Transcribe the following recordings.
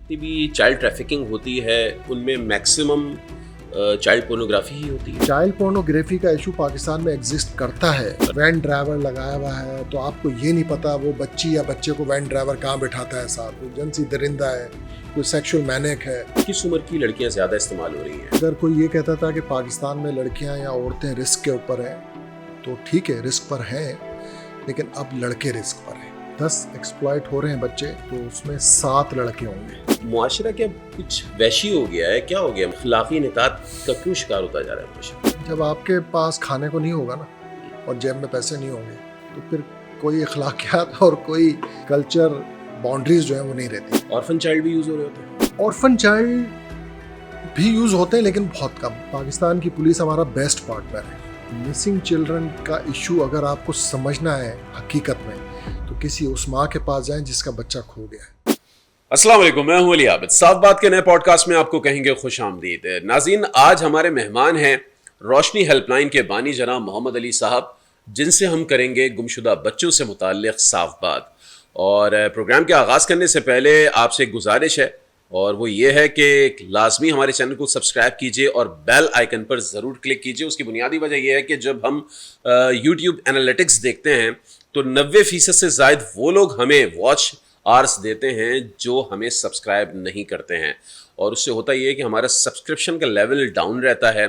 जितनी भी child trafficking होती है उनमें मैक्सिमम चाइल्ड पोर्नोग्राफी ही होती है। चाइल्ड पोर्नोग्राफी का इशू पाकिस्तान में एग्जिस्ट करता है। वैन ड्राइवर लगाया हुआ है तो आपको ये नहीं पता वो बच्ची या बच्चे को वैन ड्राइवर कहाँ बिठाता है साथ, कोई जंसी दरिंदा है, कोई सेक्सुअल मैनिक है। किस उम्र की लड़कियां ज्यादा इस्तेमाल हो रही हैं? अगर कोई ये कहता था कि पाकिस्तान में लड़कियां या औरतें रिस्क के ऊपर हैं तो ठीक है, रिस्क पर हैं, लेकिन अब लड़के रिस्क पर हैं। 10 एक्सप्लॉइट हो रहे हैं बच्चे तो उसमें 7 लड़के होंगे। मुआशरा क्या कुछ वैशी हो गया है? क्या हो गया? अखलाकी नितात का क्यों शिकार होता जा रहा है मुआशरा? जब आपके पास खाने को नहीं होगा ना और जेब में पैसे नहीं होंगे तो फिर कोई अखलाकियात और कोई कल्चर बाउंड्रीज जो है वो नहीं रहती। ऑर्फन चाइल्ड भी यूज हो रहे होते हैं। ऑर्फन चाइल्ड भी यूज होते हैं लेकिन बहुत कम। पाकिस्तान की पुलिस हमारा बेस्ट पार्टनर है। मिसिंग चिल्ड्रन का इशू अगर आपको समझना है हकीकत में तो किसी उस माँ के पास जाएं जिसका बच्चा खो गया है। अस्सलाम वालेकुम, मैं हूं अली आबिद। साफ बात के नए पॉडकास्ट में आपको कहेंगे खुश आमदीद। नाज़रीन, आज हमारे मेहमान हैं रोशनी हेल्पलाइन के बानी जनाब मोहम्मद अली साहब, जिनसे हम करेंगे गुमशुदा बच्चों से मुताल्लिक साफ बात। और प्रोग्राम के आगाज़ करने से पहले आपसे एक गुजारिश है, और वो ये है कि लाजमी हमारे चैनल को सब्सक्राइब कीजिए और बेल आइकन पर ज़रूर क्लिक कीजिए। उसकी बुनियादी वजह यह है कि जब हम यूट्यूब एनालिटिक्स देखते हैं तो 90% से ज़ायद वो लोग हमें वॉच आर्स देते हैं जो हमें सब्सक्राइब नहीं करते हैं, और उससे होता ये है कि हमारा सब्सक्रिप्शन का लेवल डाउन रहता है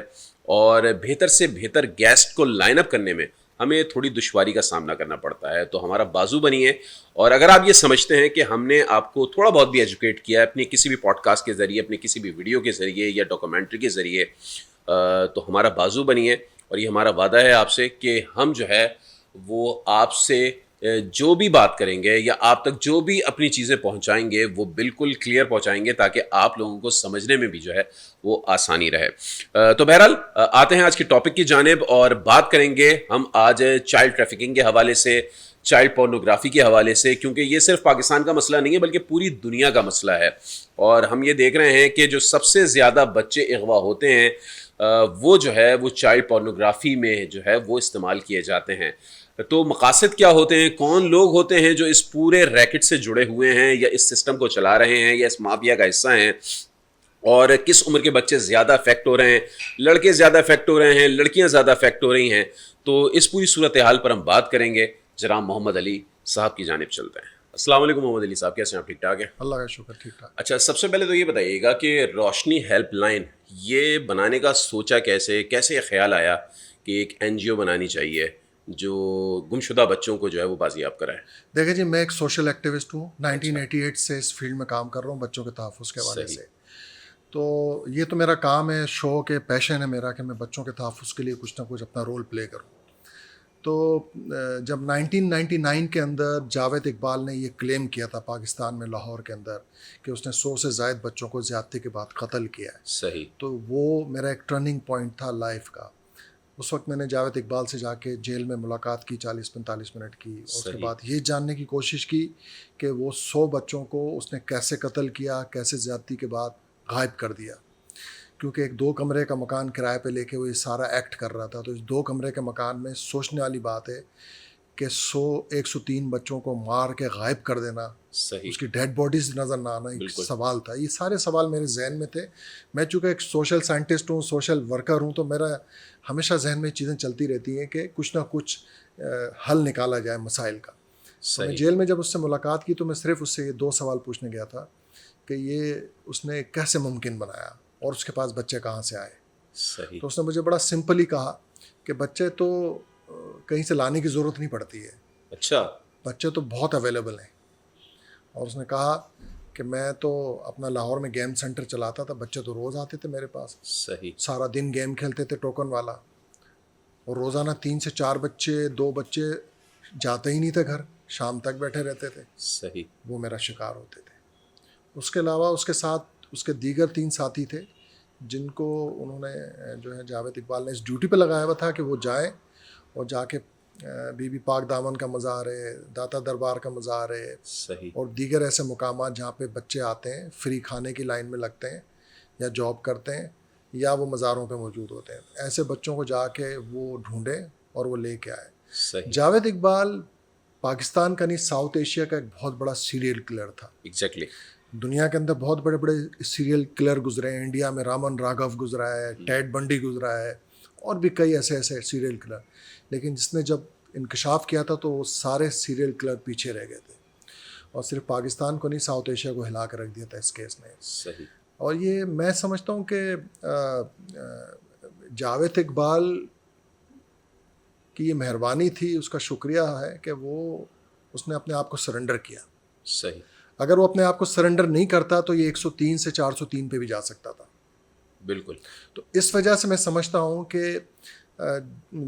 और बेहतर से बेहतर गेस्ट को लाइन अप करने में हमें थोड़ी दुश्वारी का सामना करना पड़ता है। तो हमारा बाजू बनिए, और अगर आप ये समझते हैं कि हमने आपको थोड़ा बहुत भी एजुकेट किया है अपने किसी भी पॉडकास्ट के ज़रिए, अपने किसी भी वीडियो के ज़रिए या डॉक्यूमेंट्री के ज़रिए, तो हमारा बाजू बनिए। और ये हमारा वादा है आपसे कि हम जो है वो आपसे जो भी बात करेंगे या आप तक जो भी अपनी चीज़ें पहुंचाएंगे वो बिल्कुल क्लियर पहुंचाएंगे, ताकि आप लोगों को समझने में भी जो है वो आसानी रहे। तो बहरहाल आते हैं आज के टॉपिक की जानिब, और बात करेंगे हम आज चाइल्ड ट्रैफिकिंग के हवाले से, चाइल्ड पोर्नोग्राफी के हवाले से, क्योंकि ये सिर्फ पाकिस्तान का मसला नहीं है बल्कि पूरी दुनिया का मसला है। और हम ये देख रहे हैं कि जो सबसे ज़्यादा बच्चे अगवा होते हैं वो जो है वो चाइल्ड पोर्नोग्राफी में जो है वो इस्तेमाल किए जाते हैं। तो मकासद क्या होते हैं, कौन लोग होते हैं जो इस पूरे रैकेट से जुड़े हुए हैं या इस सिस्टम को चला रहे हैं या इस माफिया का हिस्सा हैं, और किस उम्र के बच्चे ज़्यादा अफेक्ट हो रहे हैं, लड़के ज़्यादा अफेक्ट हो रहे हैं, लड़कियां ज़्यादा अफेक्ट हो रही हैं। तो इस पूरी सूरत हाल पर हम बात करेंगे। जनाब मोहम्मद अली साहब की जानिब चलते हैं। अस्सलाम वालेकुम मोहम्मद अली साहब, कैसे हैं आप? ठीक ठाक है? अल्लाह का शुक्र, ठीक ठाक। अच्छा, सबसे पहले तो ये बताइएगा कि रोशनी हेल्पलाइन ये बनाने का सोचा कैसे, कैसे ख्याल आया कि एक NGO बनानी चाहिए जो गुमशुदा बच्चों को जो है वो बाजियाब कराए? देखिए जी, मैं एक सोशल एक्टिविस्ट हूँ। 1988 से इस फील्ड में काम कर रहा हूँ बच्चों के तहफ़्फ़ुज़ के हवाले से। तो ये तो मेरा काम है, शौक़ है, पैशन है मेरा कि मैं बच्चों के तहफ़्फ़ुज़ के लिए कुछ ना कुछ अपना रोल प्ले करूँ। तो जब 1999 के अंदर जावेद इकबाल ने ये क्लेम किया था पाकिस्तान में, लाहौर के अंदर, कि उसने 100 से ज़ायद बच्चों को ज़्यादती के बाद कत्ल किया है। सही। तो वो मेरा एक टर्निंग पॉइंट था लाइफ का। उस वक्त मैंने जावेद इकबाल से जाके जेल में मुलाकात की 40-45 मिनट की, और उसके बाद ये जानने की कोशिश की कि वो 100 बच्चों को उसने कैसे कत्ल किया, कैसे ज़्यादती के बाद गायब कर दिया। क्योंकि एक 2 कमरे का मकान किराए पे लेके वो ये सारा एक्ट कर रहा था। तो इस 2 कमरे के मकान में सोचने वाली बात है कि 103 बच्चों को मार के गायब कर देना, सही। उसकी डेड बॉडीज नज़र ना आना, एक सवाल था। ये सारे सवाल मेरे जहन में थे। मैं चूँकि एक सोशल साइंटिस्ट हूँ, सोशल वर्कर हूँ, तो मेरा हमेशा जहन में चीज़ें चलती रहती हैं कि कुछ ना कुछ हल निकाला जाए मसाइल का। तो मैं जेल में जब उससे मुलाकात की तो मैं सिर्फ उससे ये 2 सवाल पूछने गया था कि ये उसने कैसे मुमकिन बनाया और उसके पास बच्चे कहाँ से आए। सही। तो उसने मुझे बड़ा सिंपल ही कहा कि बच्चे तो कहीं से लाने की ज़रूरत नहीं पड़ती है। अच्छा। बच्चे तो बहुत अवेलेबल हैं। और उसने कहा कि मैं तो अपना लाहौर में गेम सेंटर चलाता था, बच्चे तो रोज़ आते थे मेरे पास। सही। सारा दिन गेम खेलते थे टोकन वाला, और रोज़ाना 3 से 4 बच्चे, 2 बच्चे जाते ही नहीं थे घर, शाम तक बैठे रहते थे। सही। वो मेरा शिकार होते थे। उसके अलावा उसके साथ उसके दीगर 3 साथी थे जिनको उन्होंने जो है जावेद इकबाल ने इस ड्यूटी पे लगाया हुआ था कि वो जाएं और जाके बीबी पाक दामन का मज़ार है, दाता दरबार का मज़ार है, सही, और दीगर ऐसे मुकामात जहाँ पे बच्चे आते हैं, फ्री खाने की लाइन में लगते हैं या जॉब करते हैं या वो मज़ारों पे मौजूद होते हैं, ऐसे बच्चों को जाके वो ढूंढें और वो लेके आए। सही। जावेद इकबाल पाकिस्तान का नहीं, साउथ एशिया का एक बहुत बड़ा सीरियल किलर था। एग्जैक्टली। दुनिया के अंदर बहुत बड़े बड़े सीरियल किलर गुजरे हैं। इंडिया में रामन राघव गुजरा है, टेड बंडी गुजरा है, और भी कई ऐसे ऐसे सीरियल किलर। लेकिन जिसने जब इंकशाफ किया था तो वो सारे सीरियल किलर पीछे रह गए थे, और सिर्फ पाकिस्तान को नहीं, साउथ एशिया को हिला कर रख दिया था इस केस ने। सही। और ये मैं समझता हूँ कि जावेद इकबाल की ये मेहरबानी थी, उसका शुक्रिया है कि उसने अपने आप को सरेंडर किया। सही। अगर वो अपने आप को सरेंडर नहीं करता तो ये 103 से 403 पे भी जा सकता था। बिल्कुल। तो इस वजह से मैं समझता हूँ कि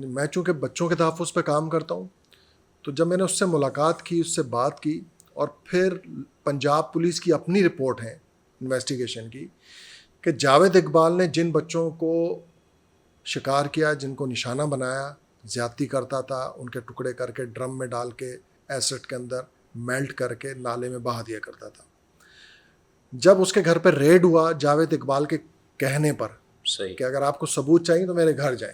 मैं चूँकि बच्चों के तहफ़्फ़ुज़ पे काम करता हूँ, तो जब मैंने उससे मुलाकात की, उससे बात की, और फिर पंजाब पुलिस की अपनी रिपोर्ट है इन्वेस्टिगेशन की कि जावेद इकबाल ने जिन बच्चों को शिकार किया, जिनको निशाना बनाया, ज़्यादती करता था, उनके टुकड़े करके ड्रम में डाल के एसिड के अंदर मेल्ट करके नाले में बहा दिया करता था। जब उसके घर पर रेड हुआ जावेद इकबाल के कहने पर, सही। कि अगर आपको सबूत चाहिए तो मेरे घर जाएं,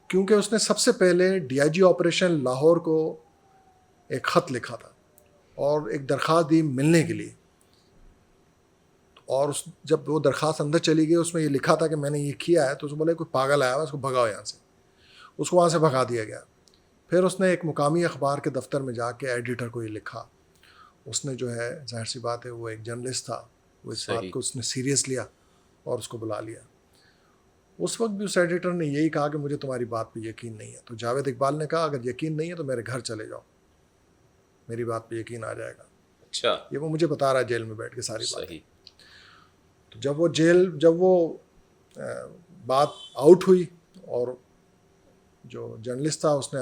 क्योंकि उसने सबसे पहले डीआईजी ऑपरेशन लाहौर को एक ख़त लिखा था और एक दरख्वास्त दी मिलने के लिए। और जब वो दरख्वास्त अंदर चली गई, उसमें ये लिखा था कि मैंने ये किया है, तो उसको बोले कोई पागल आया हुआ, उसको भगाओ यहाँ से। उसको वहाँ से भगा दिया गया। फिर उसने एक मुकामी अखबार के दफ्तर में जाके एडिटर को ये लिखा। उसने जो है, जाहिर सी बात है, वो एक जर्नलिस्ट था, वो इस बात को उसने सीरियस लिया और उसको बुला लिया। उस वक्त भी उस एडिटर ने यही कहा कि मुझे तुम्हारी बात पे यकीन नहीं है। तो जावेद इकबाल ने कहा अगर यकीन नहीं है तो मेरे घर चले जाओ, मेरी बात पे यकीन आ जाएगा। अच्छा। ये वो मुझे बता रहा है जेल में बैठ के सारी बात। तो जब वो बात आउट हुई और जो जर्नलिस्ट था उसने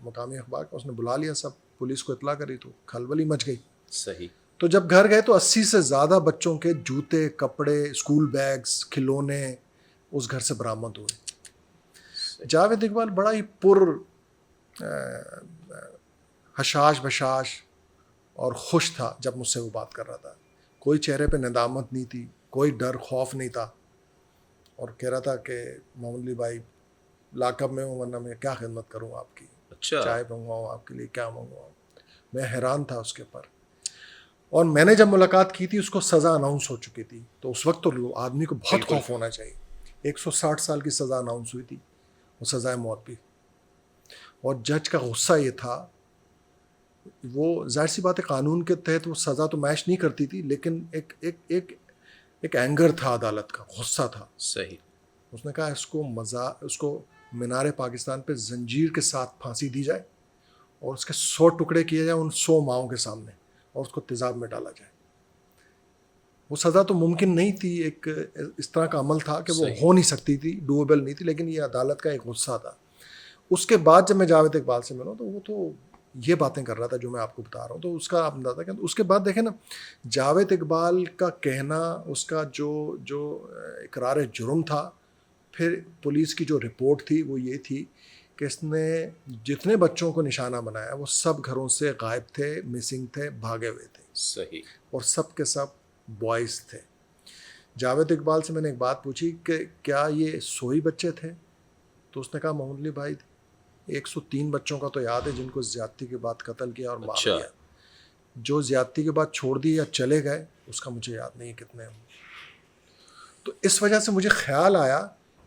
मुकामी अखबार का उसने बुला लिया, सब पुलिस को इतला करी, तो खलबली मच गई। सही। तो जब घर गए तो 80 से ज़्यादा बच्चों के जूते, कपड़े, स्कूल बैग्स, खिलौने उस घर से बरामद हुए। जावेद इकबाल बड़ा ही हशाश बशाश और खुश था जब मुझसे वो बात कर रहा था। कोई चेहरे पे नदामत नहीं थी, कोई डर खौफ नहीं था, और कह रहा था कि मोहम्मद अली भाई लाकअप में हूँ, वरना मैं क्या खिदमत करूँ आपकी। अच्छा। चाय मंगवाऊँ आपके लिए, क्या मंगवाऊँ। मैं हैरान था उसके ऊपर। और मैंने जब मुलाकात की थी उसको सज़ा अनाउंस हो चुकी थी, तो उस वक्त तो आदमी को बहुत खौफ होना चाहिए। 160 साल की सज़ा अनाउंस हुई थी, वो सज़ाए मौत भी। और जज का गुस्सा ये था, वो जाहिर सी बात है कानून के तहत वो सज़ा तो मैच नहीं करती थी, लेकिन एक एक एक एक एंगर था अदालत का, गुस्सा था। सही। उसने कहा उसको मीनारे पाकिस्तान पे जंजीर के साथ फांसी दी जाए और उसके 100 टुकड़े किए जाए उन 100 माओं के सामने, और उसको तेज़ाब में डाला जाए। वो सज़ा तो मुमकिन नहीं थी, एक इस तरह का अमल था कि वो हो नहीं सकती थी, डूएबल नहीं थी, लेकिन ये अदालत का एक गुस्सा था। उसके बाद जब मैं जावेद इकबाल से मिला तो वो तो ये बातें कर रहा था जो मैं आपको बता रहा हूँ, तो उसका आप अंदाज़ा करें। उसके बाद देखें ना, जावेद इकबाल का कहना, उसका जो इकरार जुर्म था, फिर पुलिस की जो रिपोर्ट थी वो ये थी कि इसने जितने बच्चों को निशाना बनाया वो सब घरों से गायब थे, मिसिंग थे, भागे हुए थे। सही। और सब के सब बॉयज़ थे। जावेद इकबाल से मैंने एक बात पूछी कि क्या ये 100 ही बच्चे थे? तो उसने कहा मोहम्मद अली भाई 103 बच्चों का तो याद है जिनको ज़्यादती के बाद कत्ल किया और मार दिया। जो ज़्यादती के बाद छोड़ दिए या चले गए उसका मुझे याद नहीं कितने। तो इस वजह से मुझे ख्याल आया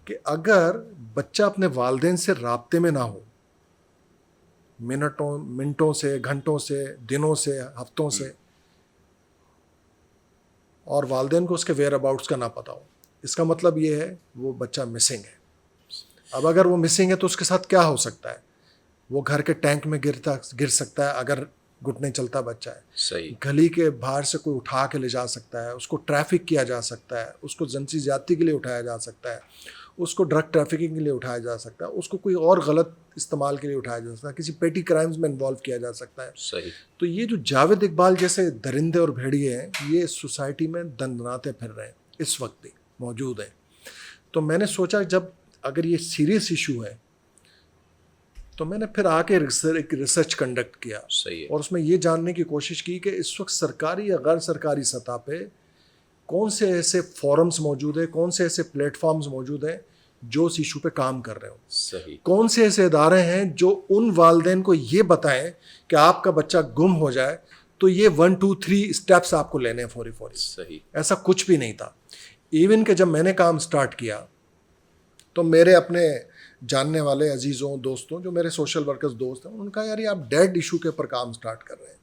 कि अगर बच्चा अपने वालिदैन से राब्ते में ना हो, मिनटों से, घंटों से, दिनों से, हफ्तों से, और वालिदैन को उसके वेयर अबाउट्स का ना पता हो, इसका मतलब ये है वो बच्चा मिसिंग है। अब अगर वो मिसिंग है तो उसके साथ क्या हो सकता है? वो घर के टैंक में गिर सकता है अगर घुटने चलता बच्चा है। सही। गली के बाहर से कोई उठा के ले जा सकता है, उसको ट्रैफिक किया जा सकता है, उसको जिनसी ज़्यादती के लिए उठाया जा सकता है, उसको ड्रग ट्रैफिकिंग के लिए उठाया जा सकता है, उसको कोई और गलत इस्तेमाल के लिए उठाया जा सकता है, किसी पेटी क्राइम्स में इन्वॉल्व किया जा सकता है। सही। तो ये जो जावेद इकबाल जैसे दरिंदे और भेड़िए हैं, ये सोसाइटी में दंदनाते फिर रहे हैं, इस वक्त भी मौजूद हैं। तो मैंने सोचा जब अगर ये सीरियस इशू है तो मैंने फिर आके एक रिसर्च कंडक्ट किया। सही है। और उसमें ये जानने की कोशिश की कि इस वक्त सरकारी या गैर सरकारी सतह पे कौन से ऐसे फोरम्स मौजूद हैं, कौन से ऐसे प्लेटफॉर्म्स मौजूद हैं जो इस इशू पे काम कर रहे हो। सही। कौन से ऐसे इदारे हैं जो उन वालिदैन को ये बताएं कि आपका बच्चा गुम हो जाए तो ये 1 2 3 स्टेप्स आपको लेने हैं फौरी फौरी। सही। ऐसा कुछ भी नहीं था। इवन कि जब मैंने काम स्टार्ट किया तो मेरे अपने जानने वाले अजीज़ों दोस्तों जो मेरे सोशल वर्कर्स दोस्त हैं, उन्होंने कहा यार ये आप डेड इशू के ऊपर काम स्टार्ट कर रहे हैं,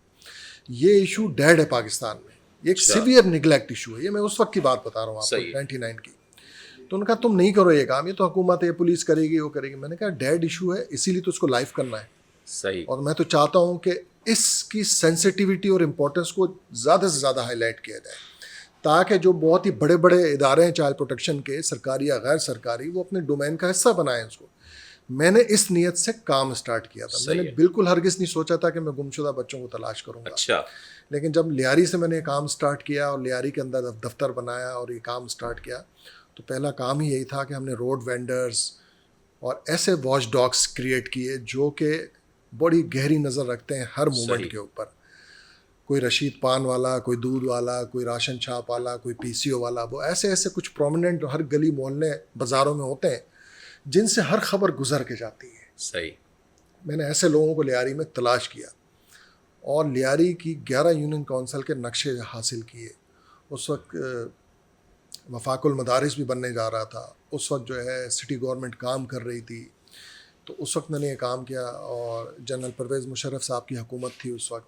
ये इशू डेड है पाकिस्तान में, ये एक अच्छा। सीवियर निगलेक्ट इशू है। ये मैं उस वक्त की बात बता रहा हूँ आपको, सही। 99 की। तो उन्होंने कहा तुम नहीं करो ये काम, ये तो हुकूमत है, पुलिस करेगी, वो करेगी। मैंने कहा डेड इशू है, इसीलिए तो उसको लाइव करना है। सही। और मैं तो चाहता हूँ कि इसकी सेंसिटिविटी और इम्पोर्टेंस को ज़्यादा से ज़्यादा हाईलाइट किया जाए, ताकि जो बहुत ही बड़े बड़े इदारे हैं चाइल्ड प्रोटेक्शन के, सरकारी या गैर सरकारी, वो अपने डोमेन का हिस्सा बनाएं उसको। मैंने इस नीयत से काम स्टार्ट किया था। सही मैंने है। बिल्कुल हरगिज़ नहीं सोचा था कि मैं गुमशुदा बच्चों को तलाश करूँगा। अच्छा। लेकिन जब लियारी से मैंने काम स्टार्ट किया और लियारी के अंदर दफ्तर बनाया और ये काम स्टार्ट किया, तो पहला काम ही यही था कि हमने रोड वेंडर्स और ऐसे वॉच डॉग्स क्रिएट किए जो कि बड़ी गहरी नज़र रखते हैं हर सही। मूवमेंट के ऊपर। कोई रशीद पान वाला, कोई दूध वाला, कोई राशन छाप वाला, कोई पीसीओ वाला, वो ऐसे ऐसे कुछ प्रोमिनेंट हर गली मोहल्ले बाज़ारों में होते हैं जिनसे हर खबर गुजर के जाती है। सही। मैंने ऐसे लोगों को लियारी में तलाश किया और लियारी की 11 यूनियन काउंसिल के नक्शे हासिल किए। उस वक्त वफाकुल मदारिस भी बनने जा रहा था, उस वक्त जो है सिटी गवर्नमेंट काम कर रही थी, तो उस वक्त मैंने ये काम किया। और जनरल परवेज़ मुशर्रफ साहब की हुकूमत थी उस वक्त,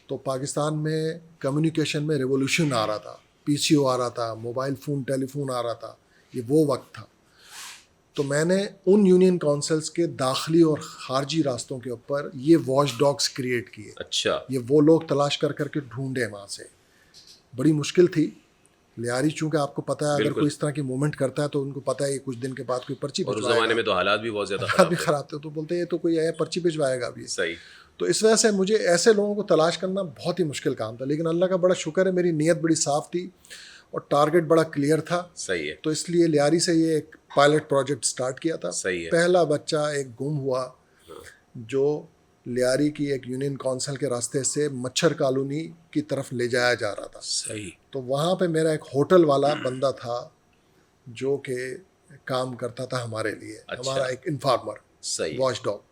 तो पाकिस्तान में कम्युनिकेशन में रेवोल्यूशन आ रहा था, पीसीओ आ रहा था, मोबाइल फ़ोन टेलीफोन आ रहा था, ये वो वक्त था। तो मैंने उन यूनियन काउंसिल्स के दाखिली और ख़ारजी रास्तों के ऊपर ये वॉच डॉग्स क्रिएट किए। अच्छा। ये वो लोग तलाश कर करके ढूंढे वहाँ से। बड़ी मुश्किल थी। लियारी चूँकि आपको पता है अगर बिल्कुल। कोई इस तरह की मूवमेंट करता है तो उनको पता है ये कुछ दिन के बाद कोई पर्ची और उस भिजवाएगा। जमाने में तो हालात भी बहुत ज्यादा हालात खराब भी थे। ख़राब थे, तो बोलते हैं ये तो कोई आया पर्ची भिजवाएगा अभी। सही। तो इस वजह से मुझे ऐसे लोगों को तलाश करना बहुत ही मुश्किल काम था, लेकिन अल्लाह का बड़ा शुक्र है मेरी नीयत बड़ी साफ़ थी और टारगेट बड़ा क्लियर था। सही है। तो इसलिए लियारी से ये एक पायलट प्रोजेक्ट स्टार्ट किया था। सही है। पहला बच्चा एक गुम हुआ हाँ। जो लियारी की एक यूनियन काउंसिल के रास्ते से मच्छर कॉलोनी की तरफ ले जाया जा रहा था। सही। तो वहाँ पे मेरा एक होटल वाला बंदा था जो कि काम करता था हमारे लिए। अच्छा। हमारा एक इन्फॉर्मर, सही। Watch dog.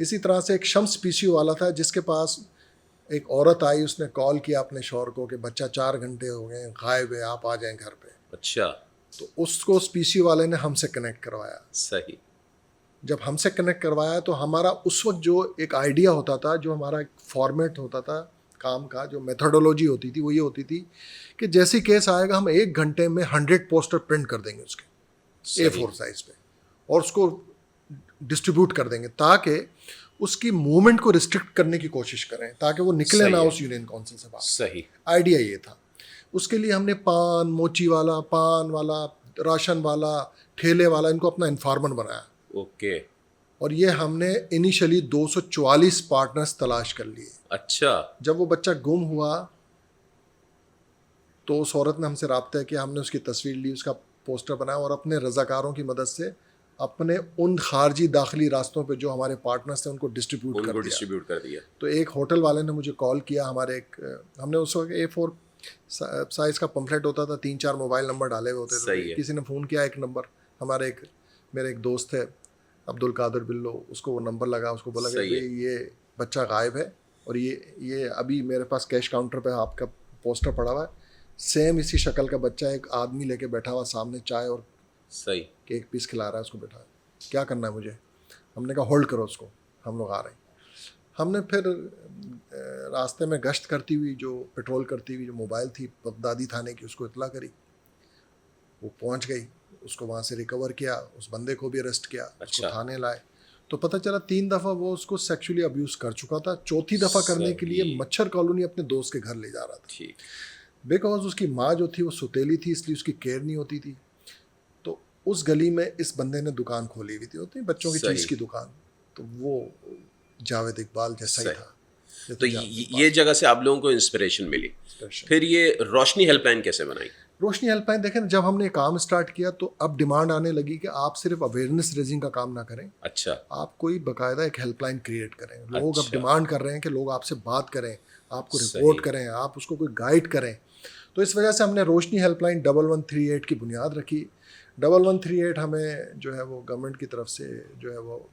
इसी तरह से एक शम्स पीसीओ वाला था जिसके पास एक औरत आई, उसने कॉल किया अपने शौहर को कि बच्चा 4 घंटे हो गए गायब है, आप आ जाएं घर पे। अच्छा। तो उसको उस पीसीओ वाले ने हमसे कनेक्ट करवाया। सही। जब हमसे कनेक्ट करवाया तो हमारा उस वक्त जो एक आइडिया होता था, जो हमारा एक फॉर्मेट होता था काम का, जो मेथोडोलॉजी होती थी वो ये होती थी कि जैसी केस आएगा हम 1 घंटे में 100 पोस्टर प्रिंट कर देंगे उसके A4 साइज पे और उसको डिस्ट्रीब्यूट कर देंगे ताकि उसकी मूवमेंट को रिस्ट्रिक्ट करने की कोशिश करें ताकि वो निकले ना उस यूनियन काउंसिल से बाहर। सही। आइडिया ये था। उसके लिए हमने पान मोची वाला, पान वाला, राशन वाला, ठेले वाला, इनको अपना इन्फॉर्मेंट बनाया। ओके। और ये हमने इनिशियली 244 पार्टनर्स तलाश कर लिए। अच्छा। जब वो बच्चा गुम हुआ तो उस औरत ने हमसे रब्ता किया, हमने उसकी तस्वीर ली, उसका पोस्टर बनाया और अपने रज़ाकारों की मदद से अपने उन खारजी दाखिली रास्तों पे जो हमारे पार्टनर्स थे उनको डिस्ट्रीब्यूट कर दिया। तो एक होटल वाले ने मुझे कॉल किया, हमारे एक हमने उस वक्त A4 साइज़ का पम्फलेट होता था, 3-4 मोबाइल नंबर डाले हुए होते थे। किसी ने फ़ोन किया एक नंबर, हमारे मेरे एक दोस्त है अब्दुल कादिर बिल्लो, उसको वो नंबर लगा, उसको बोला कि ये बच्चा गायब है और ये अभी मेरे पास कैश काउंटर पे आपका पोस्टर पड़ा हुआ है, सेम इसी शक्ल का बच्चा एक आदमी लेके बैठा हुआ सामने, चाय और सही केक पीस खिला रहा है उसको, बैठा है, क्या करना है मुझे? हमने कहा होल्ड करो उसको, हम लोग आ रहे हैं। हमने फिर रास्ते में गश्त करती हुई, जो पेट्रोल करती हुई जो मोबाइल थी बगदादी थाने की, उसको इतला करी, वो पहुंच गई, उसको वहाँ से रिकवर किया, उस बंदे को भी अरेस्ट किया। अच्छा। उसको थाने लाए तो पता चला 3 दफ़ा वो उसको सेक्सुअली अब्यूज़ कर चुका था। चौथी दफ़ा करने के लिए मच्छर कॉलोनी अपने दोस्त के घर ले जा रहा था। बिकॉज उसकी माँ जो थी वो सुतेली थी, इसलिए उसकी केयर नहीं होती थी। तो उस गली में इस बंदे ने दुकान खोली हुई थी, होती बच्चों की चीज़ की दुकान, तो वो जावेद इकबाल जैसा ही था। तो ये जगह से आप लोगों को इंस्पिरेशन मिली। फिर ये रोशनी हेल्पलाइन कैसे बनाई? रोशनी हेल्पलाइन देखें, जब हमने काम स्टार्ट किया तो अब डिमांड आने लगी कि आप सिर्फ अवेयरनेस रेजिंग का काम ना करें। अच्छा। आप कोई बाकायदा एक हेल्पलाइन क्रिएट करें। लोग अब डिमांड कर रहे हैं कि लोग आपसे बात करें, आपको रिपोर्ट करें, आप उसको कोई गाइड करें। तो इस वजह से हमने रोशनी हेल्पलाइन 1138 की बुनियाद रखी। 1138 हमें जो है वो गवर्नमेंट की तरफ से जो है वो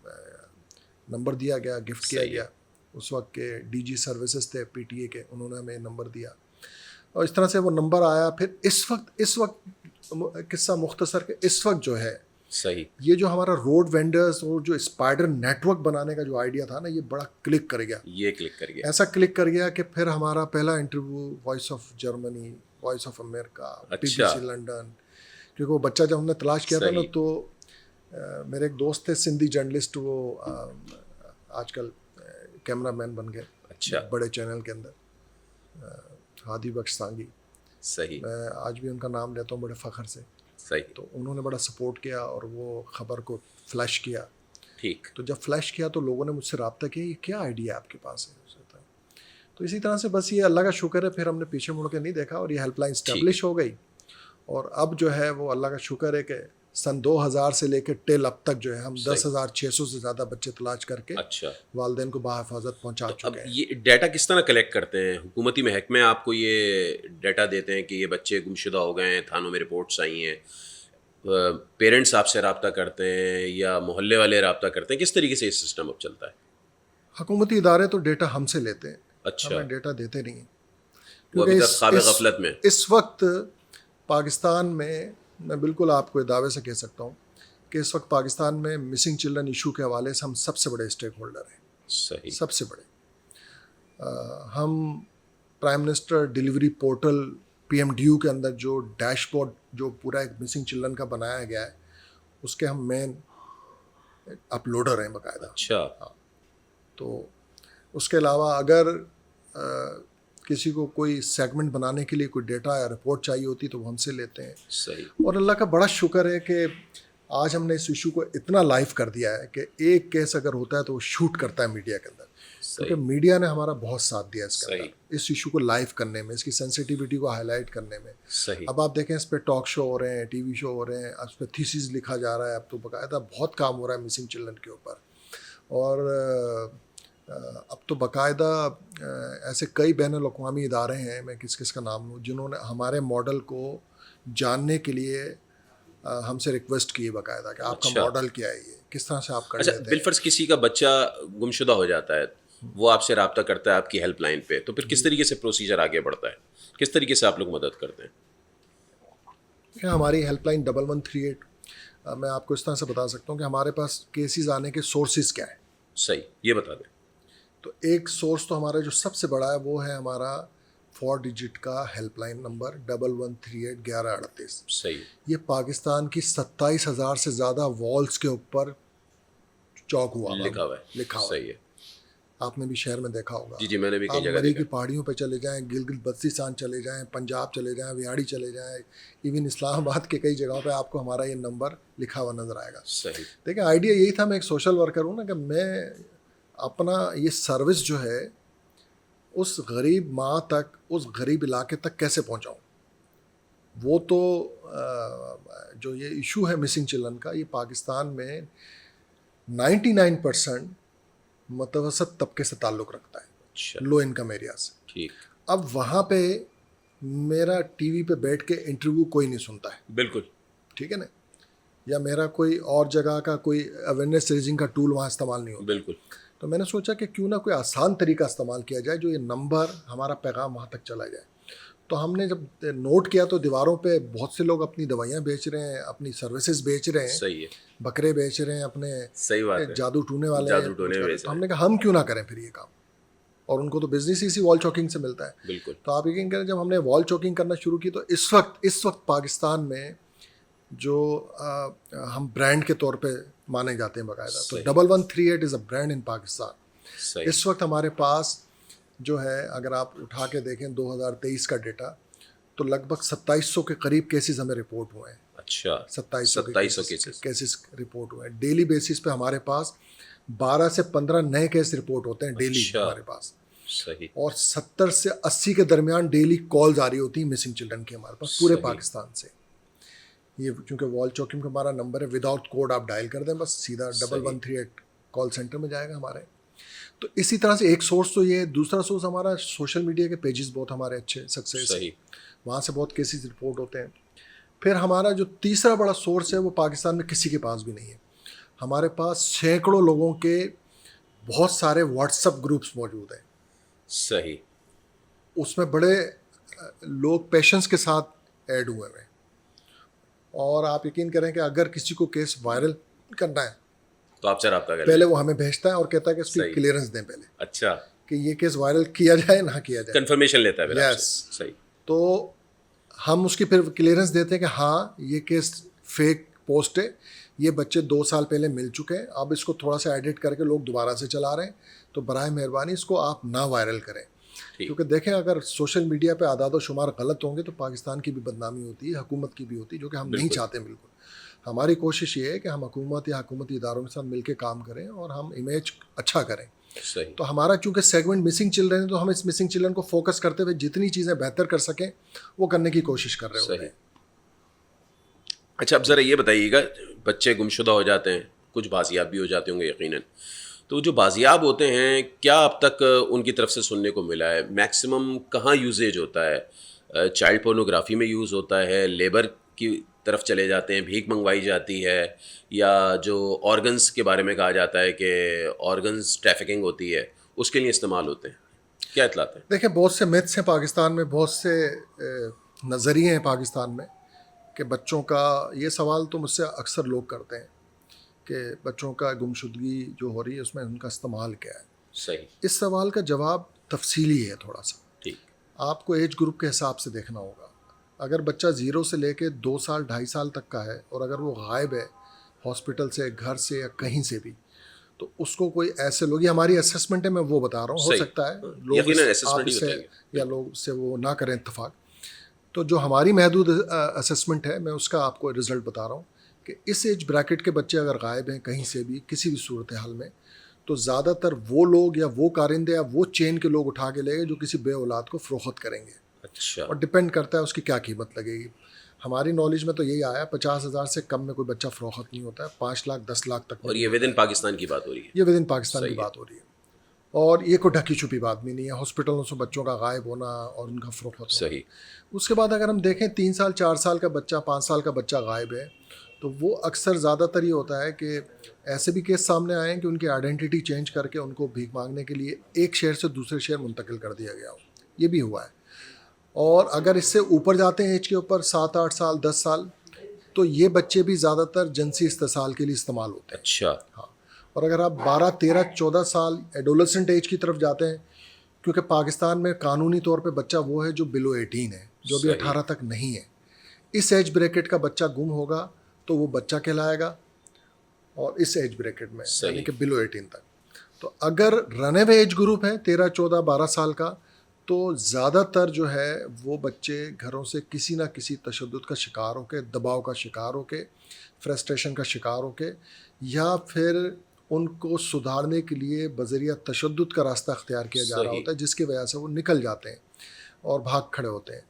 नंबर दिया गया, गिफ्ट किया गया। उस वक्त के डीजी सर्विसेज थे पीटीए के, उन्होंने हमें नंबर दिया और इस तरह से वो नंबर आया। फिर इस वक्त किस्सा मुख्तसर के इस वक्त जो है सही, ये जो हमारा रोड वेंडर्स और जो स्पाइडर नेटवर्क बनाने का जो आइडिया था ना, ये बड़ा क्लिक कर गया। ये क्लिक कर गया। ऐसा क्लिक कर गया कि फिर हमारा पहला interview voice of Germany, voice of America, BBC London, क्योंकि वो बच्चा जब हमने तलाश किया था ना, तो मेरे एक दोस्त थे सिंधी जर्नलिस्ट, वो आजकल कैमरामैन बन गए बड़े चैनल के अंदर, हादी बख्श सांगी। सही, मैं आज भी उनका नाम लेता हूँ बड़े फ़ख्र से। सही, तो उन्होंने बड़ा सपोर्ट किया और वो ख़बर को फ्लैश किया। ठीक, तो जब फ्लैश किया तो लोगों ने मुझसे रब्ता किया, ये क्या आइडिया आपके पास है। तो इसी तरह से बस ये अल्लाह का शुक्र है, फिर हमने पीछे मुड़ के नहीं देखा और ये हेल्पलाइन स्टैब्लिश हो गई। और अब जो है वो अल्लाह का शुक्र है कि सन 2000 से लेकर टिल अब तक जो है हम 10,600 से ज़्यादा बच्चे तलाश करके वालिदैन को बाहिफाजत पहुँचा चुके हैं। ये डाटा किस तरह कलेक्ट करते हैं? हुकूमती महकमे आपको ये डाटा देते हैं कि ये बच्चे गुमशुदा हो गए हैं, थानों में रिपोर्ट्स आई हैं, पेरेंट्स आपसे रब्ता करते हैं या मोहल्ले वाले रब्ता करते हैं? किस तरीके से ये सिस्टम अब चलता है? हुकूमती इदारे तो डेटा हमसे लेते हैं, अच्छा, हमें डेटा देते नहीं हैं। वो अभी तक ख्वाब गफलत में। इस वक्त पाकिस्तान में मैं बिल्कुल आपको दावे से कह सकता हूँ कि इस वक्त पाकिस्तान में मिसिंग चिल्ड्रन इशू के हवाले से हम सबसे बड़े स्टेक होल्डर हैं। सही, सबसे बड़े। हम prime minister delivery portal PMDU के अंदर जो डैशबोर्ड जो पूरा एक मिसिंग चिल्ड्रन का बनाया गया है, उसके हम मेन अपलोडर हैं बाकायदा। अच्छा, हाँ। तो उसके अलावा अगर किसी को कोई सेगमेंट बनाने के लिए कोई डेटा या रिपोर्ट चाहिए होती तो वो हमसे लेते हैं। सही, और अल्लाह का बड़ा शुक्र है कि आज हमने इस इशू को इतना लाइव कर दिया है कि एक केस अगर होता है तो वो शूट करता है मीडिया के अंदर, क्योंकि मीडिया ने हमारा बहुत साथ दिया इसके अंदर, इस इशू को लाइव करने में, इसकी सेंसिटिविटी को हाईलाइट करने में। सही। अब आप देखें इस पर टॉक शो हो रहे हैं, TV शो हो रहे हैं, उस पर थीसिस लिखा जा रहा है, अब तो बाकायदा बहुत काम हो रहा है मिसिंग चिल्ड्रन के ऊपर। और अब तो बाकायदा ऐसे कई बैनुल अक़वामी इदारे हैं, मैं किस किस का नाम लूँ, जिन्होंने हमारे मॉडल को जानने के लिए हमसे रिक्वेस्ट की बाकायदा कि आपका मॉडल क्या है, ये किस तरह से आप कर लेते हैं। बिलफर्ज किसी का बच्चा गुमशुदा हो जाता है, वो आपसे रब्ता करता है आपकी हेल्पलाइन पे, तो फिर किस तरीके से प्रोसीजर आगे बढ़ता है? किस तरीके से आप लोग मदद करते हैं? हमारी हेल्पलाइन 1138, मैं आपको इस तरह से बता सकता हूँ कि हमारे पास केसेस आने के सोर्सेज क्या है। सही, ये बता दें। तो एक सोर्स तो हमारा जो सबसे बड़ा है वो है हमारा 4 डिजिट का हेल्पलाइन नंबर 1138 1138। सही, ये पाकिस्तान की 27,000 से ज़्यादा वॉल्स के ऊपर चौक हुआ लिखा हुआ है। सही है, आपने भी शहर में देखा होगा। जी, मैंने भी कई जगह मरी की पहाड़ियों पे चले जाएं, गिलगित बल्तिस्तान चले जाएं, पंजाब चले जाएं, विहाड़ी चले जाएं, इवन इस्लामाबाद के कई जगहों पे आपको हमारा ये नंबर लिखा हुआ नज़र आएगा। सही, देखिए आइडिया यही था, मैं एक सोशल वर्कर हूँ ना, कि मैं अपना ये सर्विस जो है उस गरीब माँ तक, उस गरीब इलाके तक कैसे पहुँचाऊँ। वो तो जो ये इशू है मिसिंग चिल्ड्रन का, ये पाकिस्तान में 99% मतवसत तबके से ताल्लुक़ रखता है। अच्छा, लो इनकम एरिया से। ठीक। अब वहाँ पे मेरा TV पे बैठ के इंटरव्यू कोई नहीं सुनता है, बिल्कुल, ठीक है ना, या मेरा कोई और जगह का कोई अवेयरनेस रेजिंग का टूल वहाँ इस्तेमाल नहीं होता। बिल्कुल। तो मैंने सोचा कि क्यों ना कोई आसान तरीका इस्तेमाल किया जाए जो ये नंबर, हमारा पैगाम वहाँ तक चला जाए। तो हमने जब नोट किया तो दीवारों पे बहुत से लोग अपनी दवाइयाँ बेच रहे हैं, अपनी सर्विसेज बेच रहे हैं। सही है, बकरे बेच रहे हैं, अपने सही बात है, जादू टूने वाले जादू टूने बेच तो हमने कहा हम क्यों ना करें फिर ये काम, और उनको तो बिजनेस इसी वॉल चॉकिंग से मिलता है। बिल्कुल। तो आप यकीन करें, जब हमने वॉल चॉकिंग करना शुरू की तो इस वक्त पाकिस्तान में जो हम ब्रांड के तौर पे माने जाते हैं बाकायदा, तो 1138 इज़ अ ब्रांड इन पाकिस्तान। इस वक्त हमारे पास जो है, अगर आप उठा के देखें 2023 का डेटा, तो लगभग 2700 के करीब केसेस हमें रिपोर्ट हुए हैं। अच्छा, 2700 केसेस रिपोर्ट हुए हैं। डेली बेसिस पे हमारे पास 12 से 15 नए केस रिपोर्ट होते हैं डेली। अच्छा, हमारे पास सही। और 70 से 80 के दरमियान डेली कॉल्स आ रही होती हैं मिसिंग चिल्ड्रन की हमारे पास पूरे पाकिस्तान से। ये चूँकि वॉल चॉकिंग का हमारा नंबर है, विदाउट कोड आप डायल कर दें बस, सीधा 1138 कॉल सेंटर में जाएगा हमारे। तो इसी तरह से एक सोर्स तो ये है। दूसरा सोर्स हमारा सोशल मीडिया के पेजेस बहुत हमारे अच्छे सक्सेस है, वहाँ से बहुत केसेस रिपोर्ट होते हैं। फिर हमारा जो तीसरा बड़ा सोर्स है वो पाकिस्तान में किसी के पास भी नहीं है। हमारे पास सैकड़ों लोगों के बहुत सारे व्हाट्सएप ग्रुप्स मौजूद हैं, सही। उसमें बड़े लोग पेशेंस के साथ ऐड हुए हैं। और आप यकीन करें कि अगर किसी को केस वायरल करना है तो आपसे रब्ता कर पहले लें। वो हमें भेजता है और कहता है कि इसकी सही। क्लियरेंस दें पहले, अच्छा, कि ये केस वायरल किया जाए ना किया जाए। कंफर्मेशन लेता है फिर Yes. आपसे। सही। तो हम उसकी फिर क्लियरेंस देते हैं कि हाँ ये केस फेक पोस्ट है, ये बच्चे 2 साल पहले मिल चुके हैं, अब इसको थोड़ा सा एडिट करके लोग दोबारा से चला रहे हैं, तो बराए मेहरबानी इसको आप ना वायरल करें। ठीक। क्योंकि देखें अगर सोशल मीडिया पे आदाद व शुमार गलत होंगे तो पाकिस्तान की भी बदनामी होती है, हुकूमत की भी होती है, जो कि हम नहीं बिल्कुल। चाहते बिल्कुल। हमारी कोशिश ये है कि हम हुकूमत या हुकूमती इदारों के साथ मिलकर काम करें और हम इमेज अच्छा करें। सही। तो हमारा चूंकि सेगमेंट मिसिंग चिल्ड्रन है, तो हम इस मिसिंग चिल्ड्रन को फोकस करते हुए जितनी चीज़ें बेहतर कर सकें वो करने की कोशिश कर रहे होते सही। हैं। अच्छा, अब ज़रा ये बताइएगा, बच्चे गुमशुदा हो जाते हैं, कुछ बाजियाब भी हो जाते होंगे यकीनन, तो जो बाजियाब होते हैं क्या अब तक उनकी तरफ से सुनने को मिला है? मैक्सिमम कहाँ यूजेज होता है? चाइल्ड पोर्नोग्राफी में यूज़ होता है, लेबर की तरफ चले जाते हैं, भीख मंगवाई जाती है, या जो ऑर्गन्स के बारे में कहा जाता है कि ऑर्गन्स ट्रैफिकिंग होती है, उसके लिए इस्तेमाल होते हैं? क्या इतलात है? देखिए बहुत से मिथ्स हैं पाकिस्तान में, बहुत से नज़रिए हैं पाकिस्तान में कि बच्चों का, ये सवाल तो मुझसे अक्सर लोग करते हैं कि बच्चों का गुमशुदगी जो हो रही है उसमें उनका इस्तेमाल क्या है। सही। इस सवाल का जवाब तफसीली है थोड़ा सा। ठीक। आपको एज ग्रुप के हिसाब से देखना होगा। अगर बच्चा 0 से लेके 2 साल 2.5 साल तक का है और अगर वो गायब है हॉस्पिटल से, घर से या कहीं से भी, तो उसको कोई ऐसे लोग, ये हमारी असेसमेंट है, मैं वो बता रहा हूँ, हो सही। सकता है लोग यकीनन आप assessment ही इससे बताएंगे। या लोग से वो ना करें इत्तेफाक। तो जो हमारी महदूद असेसमेंट है, मैं उसका आपको रिज़ल्ट बता रहा हूँ कि इस एज ब्रैकेट के बच्चे अगर गायब हैं कहीं से भी किसी भी सूरत हाल में, तो ज़्यादातर वो लोग या वो कारिंदे या वो चेन के लोग उठा के ले गए जो किसी बे औलाद को फ़रोख्त करेंगे। अच्छा। और डिपेंड करता है उसकी क्या कीमत लगेगी। हमारी नॉलेज में तो यही आया, 50,000 से कम में कोई बच्चा फ़रोख्त नहीं होता है, 5 लाख 10 लाख तक में और भी ये होता विद इन है। पाकिस्तान की बात हो रही है? ये विद इन पाकिस्तान की सही है। बात हो रही है। और ये कोई ढकी छुपी बात भी नहीं है, हॉस्पिटलों से बच्चों का गायब होना और उनका फ़रोख्त होना। सही। उसके बाद अगर हम देखें 3 साल 4 साल का बच्चा, 5 साल का बच्चा गायब है, तो वो अक्सर ज़्यादातर ये होता है कि ऐसे भी केस सामने आए हैं कि उनकी आइडेंटिटी चेंज करके उनको भीख मांगने के लिए एक शहर से दूसरे शहर मुंतकिल कर दिया गया हो, ये भी हुआ है। और अगर इससे ऊपर जाते हैं एज के ऊपर 7-8 साल 10 साल, तो ये बच्चे भी ज़्यादातर जिनसी इस्तेसाल के लिए इस्तेमाल होते हैं। अच्छा। हाँ। और अगर आप 12, 13, 14 साल एडोलेसेंट एज की तरफ जाते हैं, क्योंकि पाकिस्तान में कानूनी तौर पे बच्चा वो है जो बिलो 18 है, जो भी सही। 18 तक नहीं है। इस एज ब्रैकेट का बच्चा गुम होगा तो वो बच्चा कहलाएगा, और इस एज ब्रैकेट में सही। यानी कि बिलो 18 तक। तो अगर रन अवे एज ग्रुप है 13, 14, 12 साल का, तो ज़्यादातर जो है वो बच्चे घरों से किसी ना किसी तशद्दुद का शिकार होके, दबाव का शिकार होके, फ्रस्ट्रेशन का शिकार होके, या फिर उनको सुधारने के लिए बज़रिया तशद्दुद का रास्ता अख्तियार किया जा रहा सही। होता है, जिसकी वजह से वो निकल जाते हैं और भाग खड़े होते हैं।